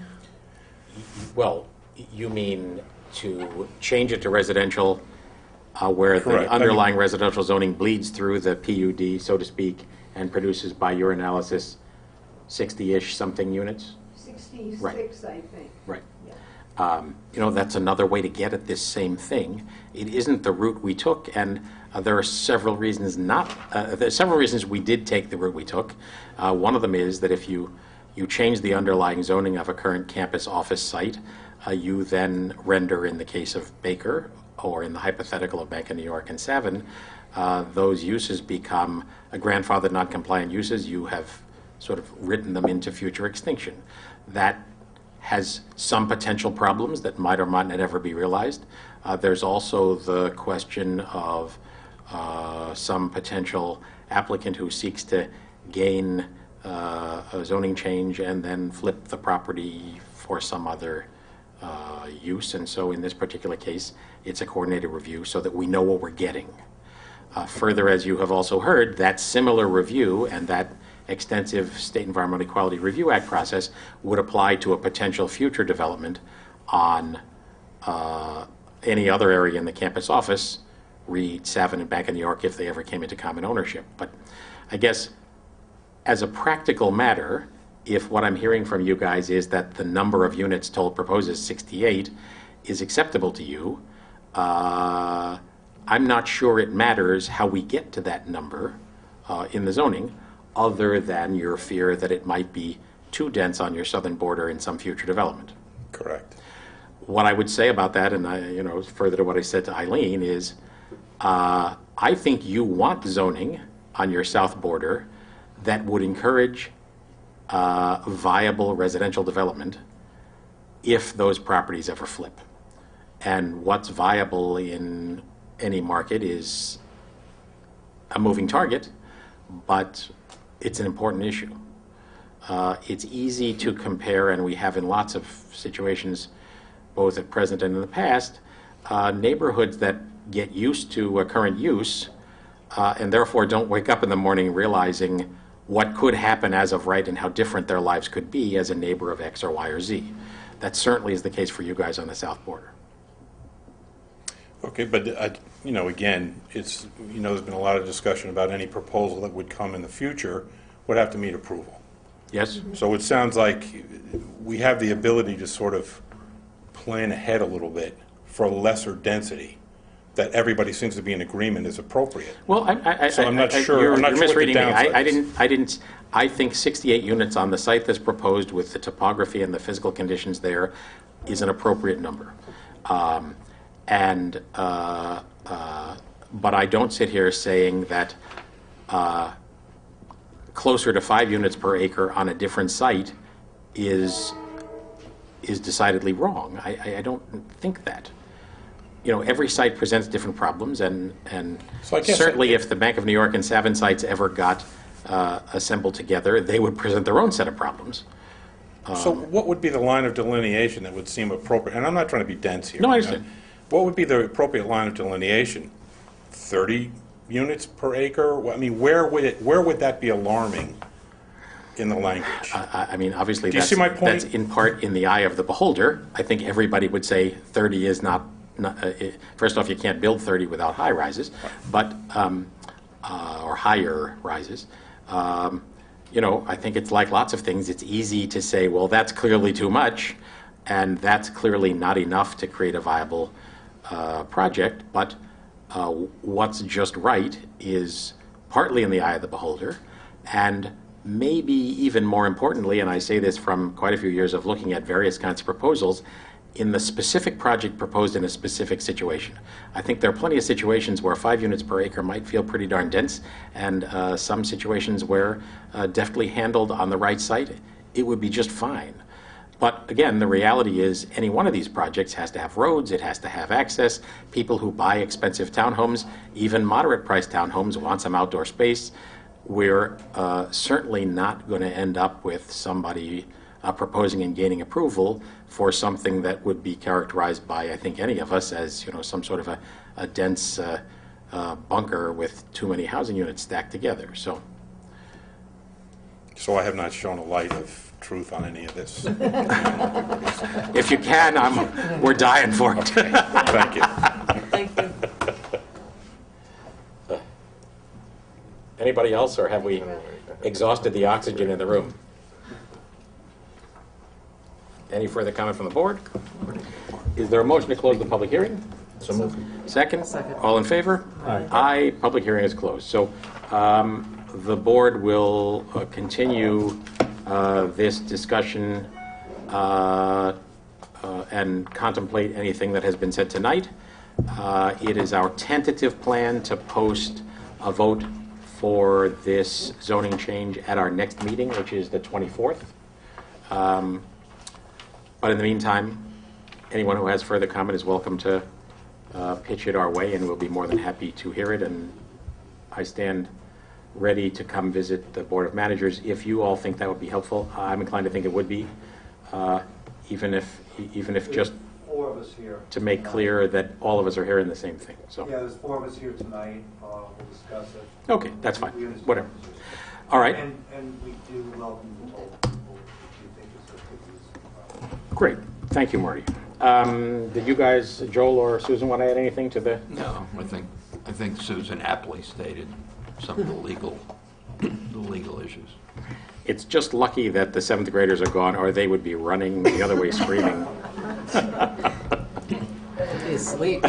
Well, you mean to change it to residential where Correct. the underlying residential zoning bleeds through the PUD, so to speak, and produces, by your analysis, 60-ish something units? 66, Right. I think. Right. That's another way to get at this same thing. It isn't the route we took, and there are several reasons there's several reasons we did take the route we took. One of them is that if you change the underlying zoning of a current campus office site, you then render, in the case of Baker, or in the hypothetical of Bank of New York and Savin, those uses become grandfathered non-compliant uses. You have sort of written them into future extinction. That has some potential problems that might or might not ever be realized. There's also the question of some potential applicant who seeks to gain a zoning change and then flip the property for some other use. And so in this particular case, it's a coordinated review so that we know what we're getting. Further, as you have also heard, that similar review and that extensive State Environmental Quality Review Act process would apply to a potential future development on any other area in the campus office, Reed, Savin, and Bank of New York, if they ever came into common ownership. But I guess as a practical matter, if what I'm hearing from you guys is that the number of units Toll proposes, 68, is acceptable to you, I'm not sure it matters how we get to that number in the zoning, other than your fear that it might be too dense on your southern border in some future development. Correct. What I would say about that, and further to what I said to Eileen, is I think you want zoning on your south border that would encourage viable residential development if those properties ever flip. And what's viable in any market is a moving target, but it's an important issue. It's easy to compare, and we have in lots of situations, both at present and in the past, neighborhoods that get used to a current use and therefore don't wake up in the morning realizing what could happen as of right and how different their lives could be as a neighbor of X or Y or Z. That certainly is the case for you guys on the south border. Okay, but again, it's there's been a lot of discussion about any proposal that would come in the future would have to meet approval. Yes. So it sounds like we have the ability to sort of plan ahead a little bit for lesser density that everybody seems to be in agreement is appropriate. Well, I'm not sure. You're I'm not sure what the misreading me. downside is. I think 68 units on the site that's proposed with the topography and the physical conditions there is an appropriate number. But I don't sit here saying that closer to 5 units per acre on a different site is decidedly wrong. I don't think that. you know, every site presents different problems, and So I guess certainly if the Bank of New York and Savin sites ever got assembled together, they would present their own set of problems. So what would be the line of delineation that would seem appropriate? And I'm not trying to be dense here. No, I understand. What would be the appropriate line of delineation? 30 units per acre? I mean, where would that be alarming in the language? I mean, obviously, Do you see my point? that's in part in the eye of the beholder. I think everybody would say 30 is not first off, you can't build 30 without high rises, but or higher rises. You know, I think it's like lots of things. It's easy to say, well, that's clearly too much, and that's clearly not enough to create a viable project. But what's just right is partly in the eye of the beholder, and maybe even more importantly, and I say this from quite a few years of looking at various kinds of proposals, in the specific project proposed in a specific situation. I think there are plenty of situations where 5 units per acre might feel pretty darn dense, and some situations where, deftly handled on the right site, it would be just fine. But again, the reality is any one of these projects has to have roads, it has to have access. People who buy expensive townhomes, even moderate-priced townhomes, want some outdoor space. We're certainly not going to end up with somebody proposing and gaining approval for something that would be characterized by, I think, any of us as, you know, some sort of a dense bunker with too many housing units stacked together. So I have not shown a light of truth on any of this. if you can, we're dying for it. Thank you. Thank you. Anybody else, or have we exhausted the oxygen in the room? Any further comment from the board? Is there a motion to close the public hearing? So moved. Second? All in favor? Aye. Public hearing is closed. So the board will continue this discussion and contemplate anything that has been said tonight. It is our tentative plan to post a vote for this zoning change at our next meeting, which is the 24th. But in the meantime, anyone who has further comment is welcome to pitch it our way, and we'll be more than happy to hear it. And I stand ready to come visit the Board of Managers if you all think that would be helpful. I'm inclined to think it would be, even if just 4 of us here. to make clear that all of us are hearing the same thing. So Yeah, there's 4 of us here tonight. We'll discuss it. okay, that's fine. We understand Whatever. the position. All right. And we do welcome all people who think it's a good use. Great. Thank you, Marty. Did you guys, Joel or Susan, want to add anything to the? No, I think Susan aptly stated some of the legal issues. It's just lucky that the 7th graders are gone, or they would be running the other way screaming. Be asleep.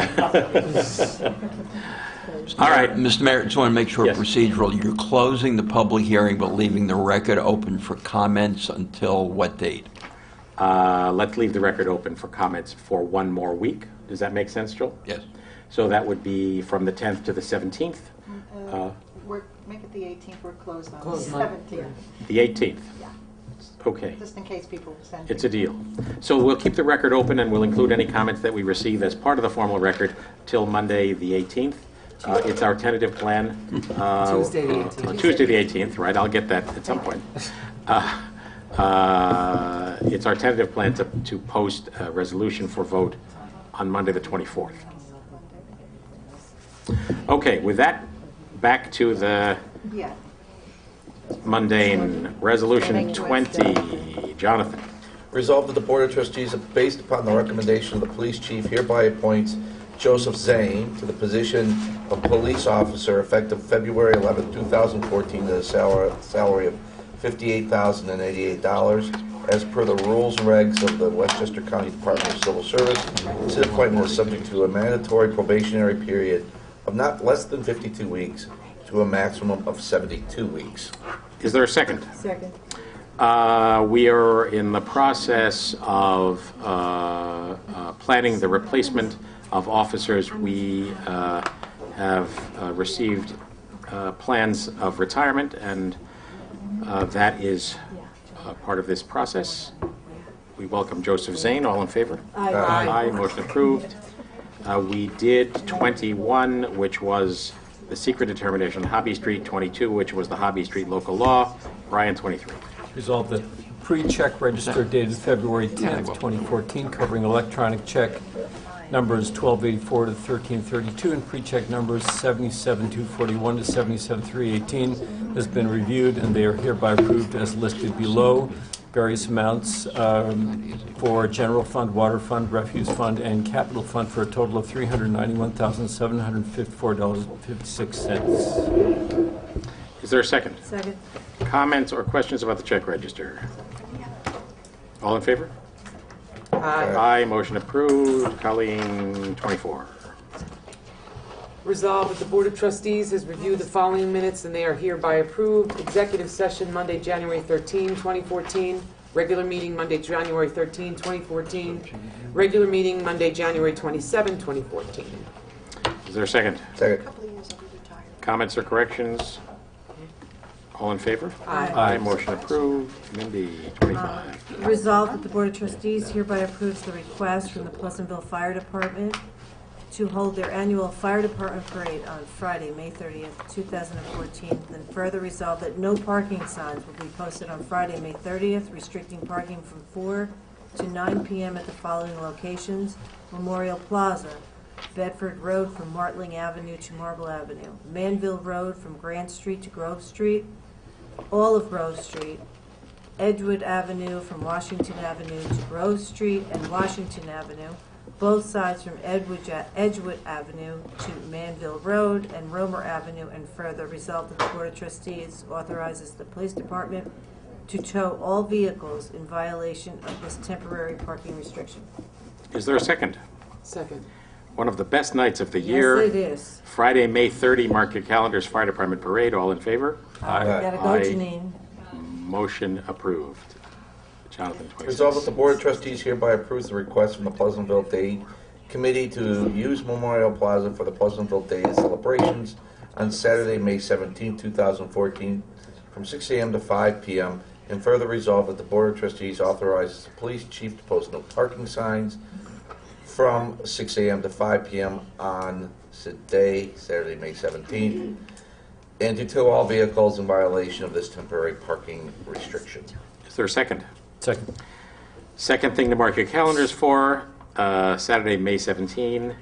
All right. Mr. Mayor, just want to make sure Yes. procedural. You're closing the public hearing but leaving the record open for comments until what date? Let's leave the record open for comments for one more week. Does that make sense, Joel? Yes. So that would be from the 10th to the 17th? Make it the 18th, we're closed on the Close Monday. 17th. The 18th? Yeah. Okay. Just in case people send. It's a deal. So we'll keep the record open, and we'll include any comments that we receive as part of the formal record till Monday, the 18th. It's our tentative plan. Tuesday the 18th. Tuesday the 18th, right? I'll get that at some point. It's our tentative plan to post a resolution for vote on Monday, the 24th. Okay, with that, back to the Yeah. mundane. Resolution 20. Jonathan. Resolved that the Board of Trustees, based upon the recommendation of the police chief, hereby appoints Joseph Zane to the position of police officer effective February 11, 2014, at a salary of $58,088 as per the rules and regs of the Westchester County Department of Civil Service. This appointment is subject to a mandatory probationary period of not less than 52 weeks to a maximum of 72 weeks. Is there a second? Second. We are in the process of planning the replacement of officers. We have received plans of retirement, and that is part of this process. We welcome Joseph Zane. All in favor? Aye. Aye. Motion approved. We did 21, which was the secret determination on Hobby Street, 22, which was the Hobby Street local law. Brian, 23. Resolved that pre-check register dated February 10th, 2014, covering electronic check numbers 1284 to 1332 and pre-check numbers 77241 to 77318 has been reviewed, and they are hereby approved as listed below. Various amounts for general fund, water fund, refuse fund, and capital fund for a total of $391,754.56. Is there a second? Second. Comments or questions about the check register? All in favor? Aye. Aye. Motion approved. Colleen, 24. Resolved that the Board of Trustees has reviewed the following minutes and they are hereby approved. Executive session Monday, January 13, 2014. Regular meeting Monday, January 13, 2014. Regular meeting Monday, January 27, 2014. Is there a second? Second. Comments or corrections? All in favor? Aye. Aye. Motion approved. Mindy, 25. Resolved that the Board of Trustees hereby approves the request from the Pleasantville Fire Department to hold their annual Fire Department Parade on Friday, May 30th, 2014. Then further resolved that no parking signs will be posted on Friday, May 30th, restricting parking from 4 to 9 p.m. at the following locations: Memorial Plaza, Bedford Road from Martling Avenue to Marble Avenue, Manville Road from Grant Street to Grove Street, Olive Grove Street, Edgewood Avenue from Washington Avenue to Grove Street and Washington Avenue, both sides from Edgewood Avenue to Manville Road and Romer Avenue, and further resolved that the Board of Trustees authorizes the Police Department to tow all vehicles in violation of this temporary parking restriction. Is there a second? Second. One of the best nights of the year. Yes, it is. Friday, May 30, mark your calendars, Fire Department Parade. All in favor? Aye. Gotta go, Janine. Motion approved. Jonathan, 26. Resolved that the Board of Trustees hereby approves the request from the Pleasantville Day Committee to use Memorial Plaza for the Pleasantville Day celebrations on Saturday, May 17, 2014, from 6 a.m. to 5 p.m. And further resolved that the Board of Trustees authorizes the police chief to post no parking signs from 6 a.m. to 5 p.m. on Saturday, May 17th, and to tow all vehicles in violation of this temporary parking restriction. Is there a second? Second. Second thing to mark your calendars for, Saturday, May 17.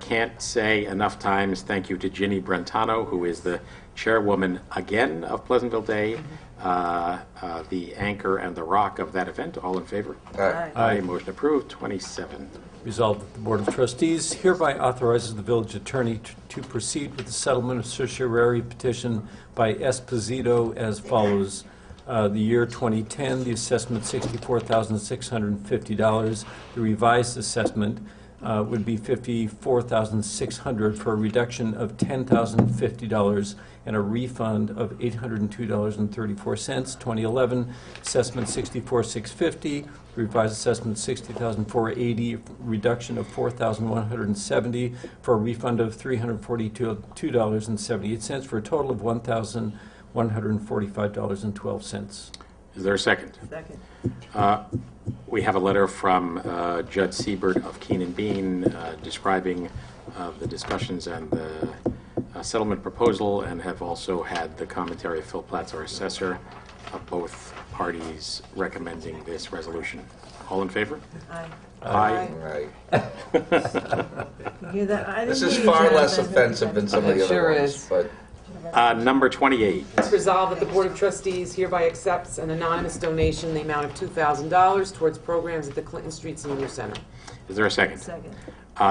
Can't say enough times thank you to Ginny Brentano, who is the chairwoman again of Pleasantville Day, the anchor and the rock of that event. All in favor? Aye. Aye. Motion approved. 27. Resolved that the Board of Trustees hereby authorizes the village attorney to proceed with the settlement of certiorari petition by Esposito as follows. The year 2010, the assessment $64,650. The revised assessment would be $54,600 for a reduction of $10,050 and a refund of $802.34. 2011 assessment $64,650. Revised assessment $60,480. Reduction of $4,170 for a refund of $342.78 for a total of $1,145.12. Is there a second? Second. We have a letter from Judge Siebert of Keenan Bean describing the discussions and the settlement proposal, and have also had the commentary of Phil Platts, our assessor, of both parties recommending this resolution. All in favor? Aye. Aye. Right. You hear that? I didn't This is hear you, far less Jonathan. offensive than some of the It sure other ones, is. but Number 28. It's resolved that the Board of Trustees hereby accepts an anonymous donation in the amount of $2,000 towards programs at the Clinton Street Senior Center. Is there a second? Second.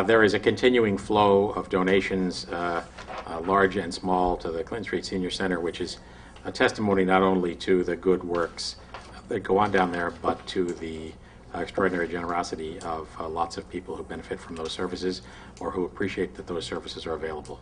There is a continuing flow of donations, large and small, to the Clinton Street Senior Center, which is a testimony not only to the good works that go on down there, but to the extraordinary generosity of lots of people who benefit from those services or who appreciate that those services are available.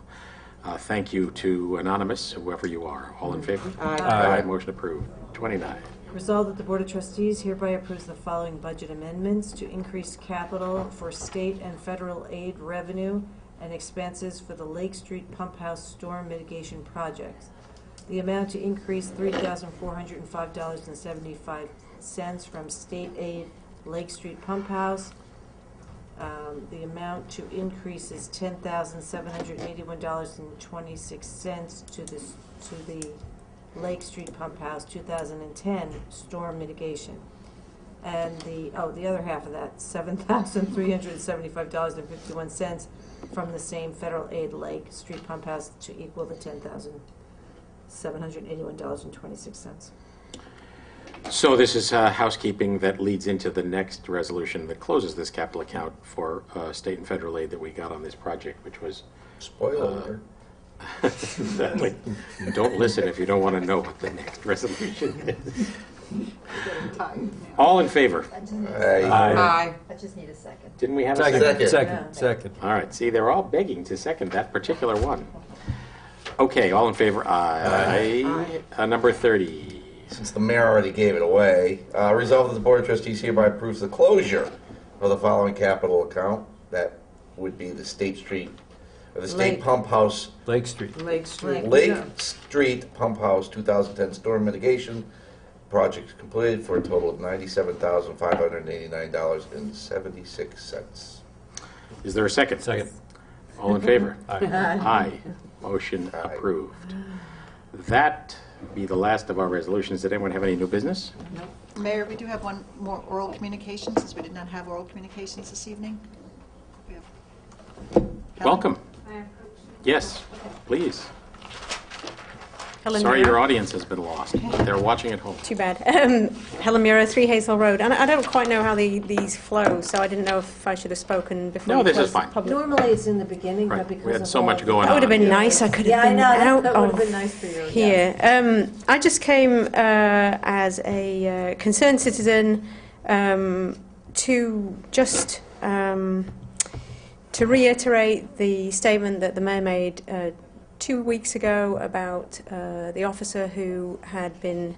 Thank you to Anonymous, whoever you are. All in favor? Aye. Motion approved. 29. Resolved that the Board of Trustees hereby approves the following budget amendments to increase capital for state and federal aid revenue and expenses for the Lake Street Pump House Storm Mitigation Project. The amount to increase $3,405.75 from state aid Lake Street Pump House. The amount to increase is $10,781.26 to the Lake Street Pump House 2010 storm mitigation. And the other half of that, $7,375.51 from the same federal aid Lake Street Pump House to equal the $10,781.26. So this is housekeeping that leads into the next resolution that closes this capital account for state and federal aid that we got on this project, which was... Spoiler Exactly. Don't listen if you don't want to know what the next resolution is. All in favor? Aye. I just need a second. Didn't we have a second? Second. All right. See, they're all begging to second that particular one. Okay, all in favor? Aye. Number 30. Since the mayor already gave it away, resolved that the Board of Trustees hereby approves the closure of the following capital account. That would be the State Street, or the State Pump House. Lake Street. Lake Street. Lake Street Pump House 2010 storm mitigation project completed for a total of $97,589.76. Is there a second? Second. All in favor? Aye. Aye. Motion approved. That be the last of our resolutions. Did anyone have any new business? Mayor, we do have one more oral communication, since we did not have oral communications this evening. We have Welcome. Yes, please. Helen Sorry Mira. your audience has been lost. They're watching at home. Too bad. Helen Mira, 3 Hazel Road. And I don't quite know how these flow, so I didn't know if I should have spoken before. No, we this is closed the fine. public. Normally it's in the beginning, Right. but because We had of so all much the- going That would have on. been nice. I could have Yeah, I been know, out that would have of been nice for you. here. I just came as a concerned citizen to just to reiterate the statement that the mayor made 2 weeks ago about the officer who had been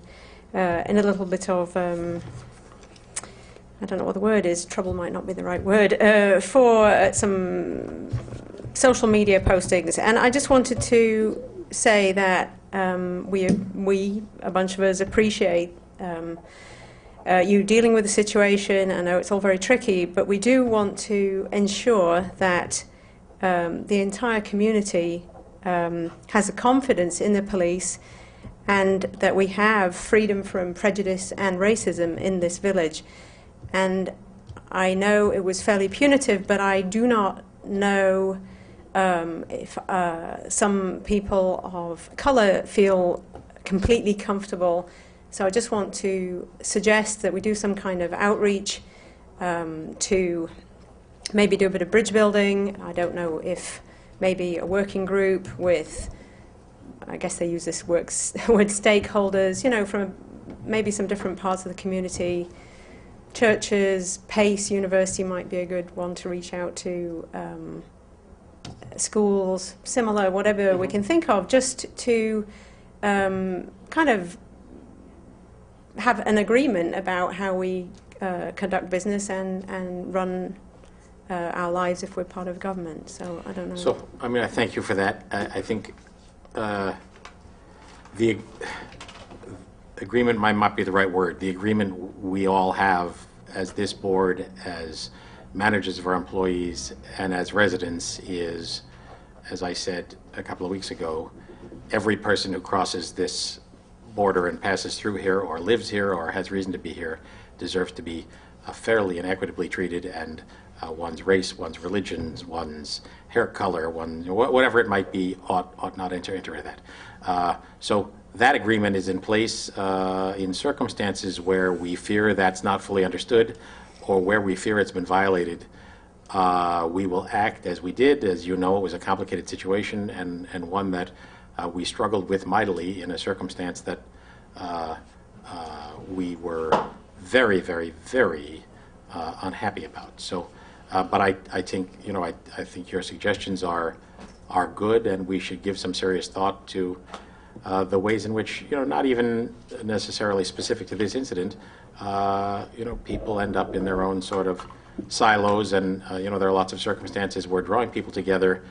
in a little bit of I don't know what the word is, trouble might not be the right word, for some social media postings. And I just wanted to say that we, a bunch of us, appreciate you dealing with the situation. I know it's all very tricky, but we do want to ensure that the entire community has a confidence in the police and that we have freedom from prejudice and racism in this village. And I know it was fairly punitive, but I do not know if some people of colour feel completely comfortable. So I just want to suggest that we do some kind of outreach to maybe do a bit of bridge building. I don't know if maybe a working group with, I guess they use this word stakeholders, you know, from maybe some different parts of the community. Churches, Pace University might be a good one to reach out to, schools, similar, whatever we can think of, just to kind of have an agreement about how we conduct business and run our lives if we're part of government. So I don't know. So, I mean, I thank you for that. I think the agreement might not be the right word. The agreement we all have as this board, as managers of our employees, and as residents is, as I said a couple of weeks ago, every person who crosses this border and passes through here or lives here or has reason to be here deserves to be fairly and equitably treated, and one's race, one's religion, one's hair color, whatever it might be, ought not enter into that. So that agreement is in place in circumstances where we fear that's not fully understood or where we fear it's been violated. We will act as we did. As you know, it was a complicated situation and one that we struggled with mightily in a circumstance that we were very, very, very unhappy about. So, but I think, you know, I think your suggestions are good, and we should give some serious thought to the ways in which, you know, not even necessarily specific to this incident, you know, people end up in their own sort of silos, and you know, there are lots of circumstances where drawing people together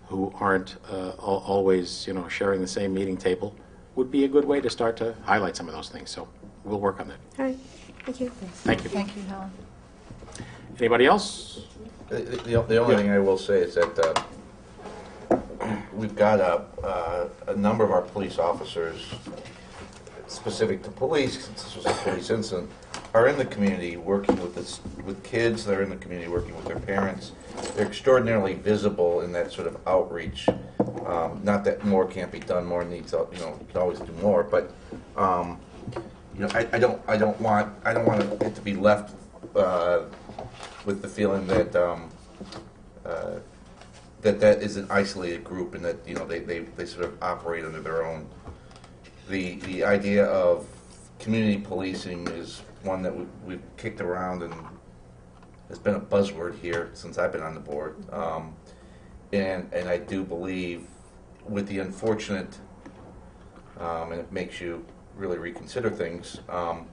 who aren't always, you know, sharing the same meeting table would be a good way to start to highlight some of those things. So we'll work on that. All right. Thank you. Thank you. Thank you, Helen. Anybody else? The only thing I will say is that we've got a number of our police officers, specific to police, since this was a police incident, are in the community working with kids. They're in the community working with their parents. They're extraordinarily visible in that sort of outreach. Not that more can't be done, more needs, you can always do more, but I don't want it to be left with the feeling that that is an isolated group and that they sort of operate under their own. The idea of community policing is one that we've kicked around and has been a buzzword here since I've been on the board. And I do believe, with the unfortunate, and it makes you really reconsider things. And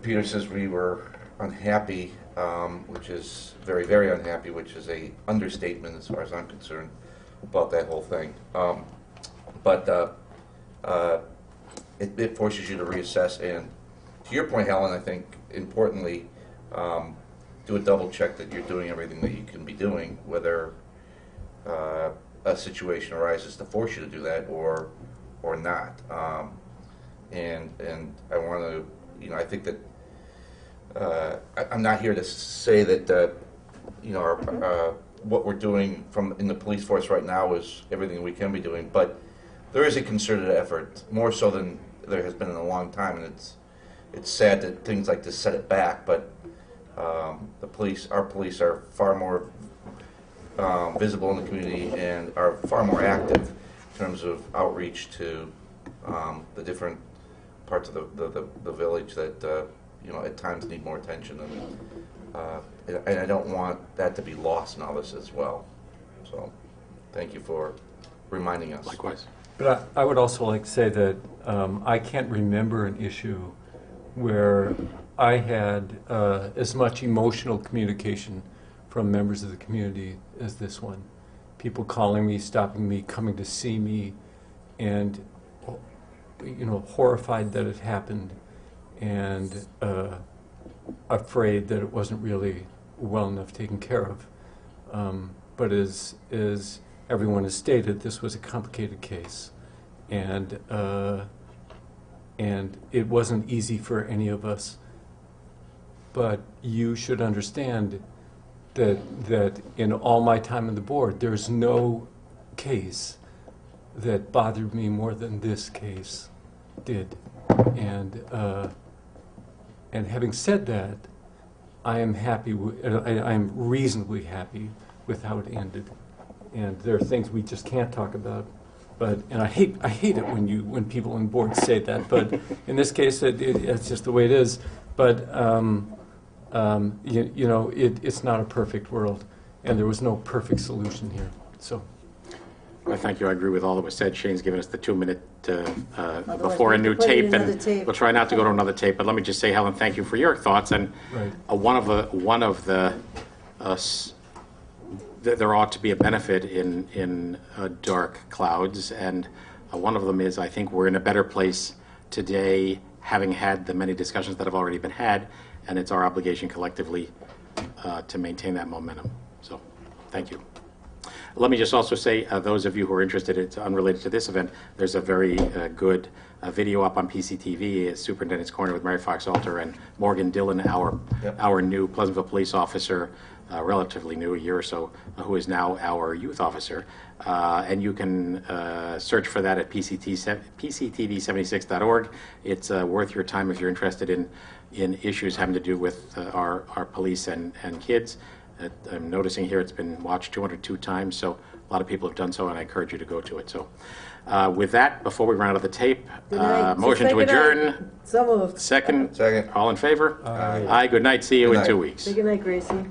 Peter says we were unhappy, which is very, very unhappy, which is a understatement as far as I'm concerned about that whole thing. But it forces you to reassess. And to your point, Helen, I think importantly, do a double check that you're doing everything that you can be doing, whether a situation arises to force you to do that or not. And I want to, I think that I'm not here to say that what we're doing in the police force right now is everything we can be doing, but there is a concerted effort, more so than there has been in a long time, and it's sad that things like this set it back. But our police are far more visible in the community and are far more active in terms of outreach to the different parts of the village that at times need more attention, and I don't want that to be lost in all this as well. So, thank you for reminding us. Likewise. But I would also like to say that I can't remember an issue where I had as much emotional communication from members of the community as this one. People calling me, stopping me, coming to see me, and horrified that it happened, and afraid that it wasn't really well enough taken care of. But as everyone has stated, this was a complicated case, and it wasn't easy for any of us. But you should understand that in all my time on the board, there's no case that bothered me more than this case did. And having said that, I am happy. I am reasonably happy with how it ended. And there are things we just can't talk about. And I hate it when people on board say that. But in this case, it's just the way it is. But it's not a perfect world, and there was no perfect solution here. So. Well, thank you. I agree with all that was said. Shane's given us the 2-minute before a new tape, and we'll try not to go to another tape. But let me just say, Helen, thank you for your thoughts. And one of the there ought to be a benefit in dark clouds, and one of them is I think we're in a better place today, having had the many discussions that have already been had, and it's our obligation collectively to maintain that momentum. So, thank you. Let me just also say, those of you who are interested, it's unrelated to this event, there's a very good video up on PCTV, Superintendent's Corner with Mary Fox Alter and Morgan Dillon, our new Pleasantville police officer, relatively new, a year or so, who is now our youth officer. And you can search for that at PCTV76.org. It's worth your time if you're interested in issues having to do with our police and kids. I'm noticing here it's been watched 202 times, so a lot of people have done so, and I encourage you to go to it. So with that, before we run out of the tape, motion to adjourn. So moved. Second. All in favor? Aye. Good night. See you in 2 weeks. Good night, Gracie.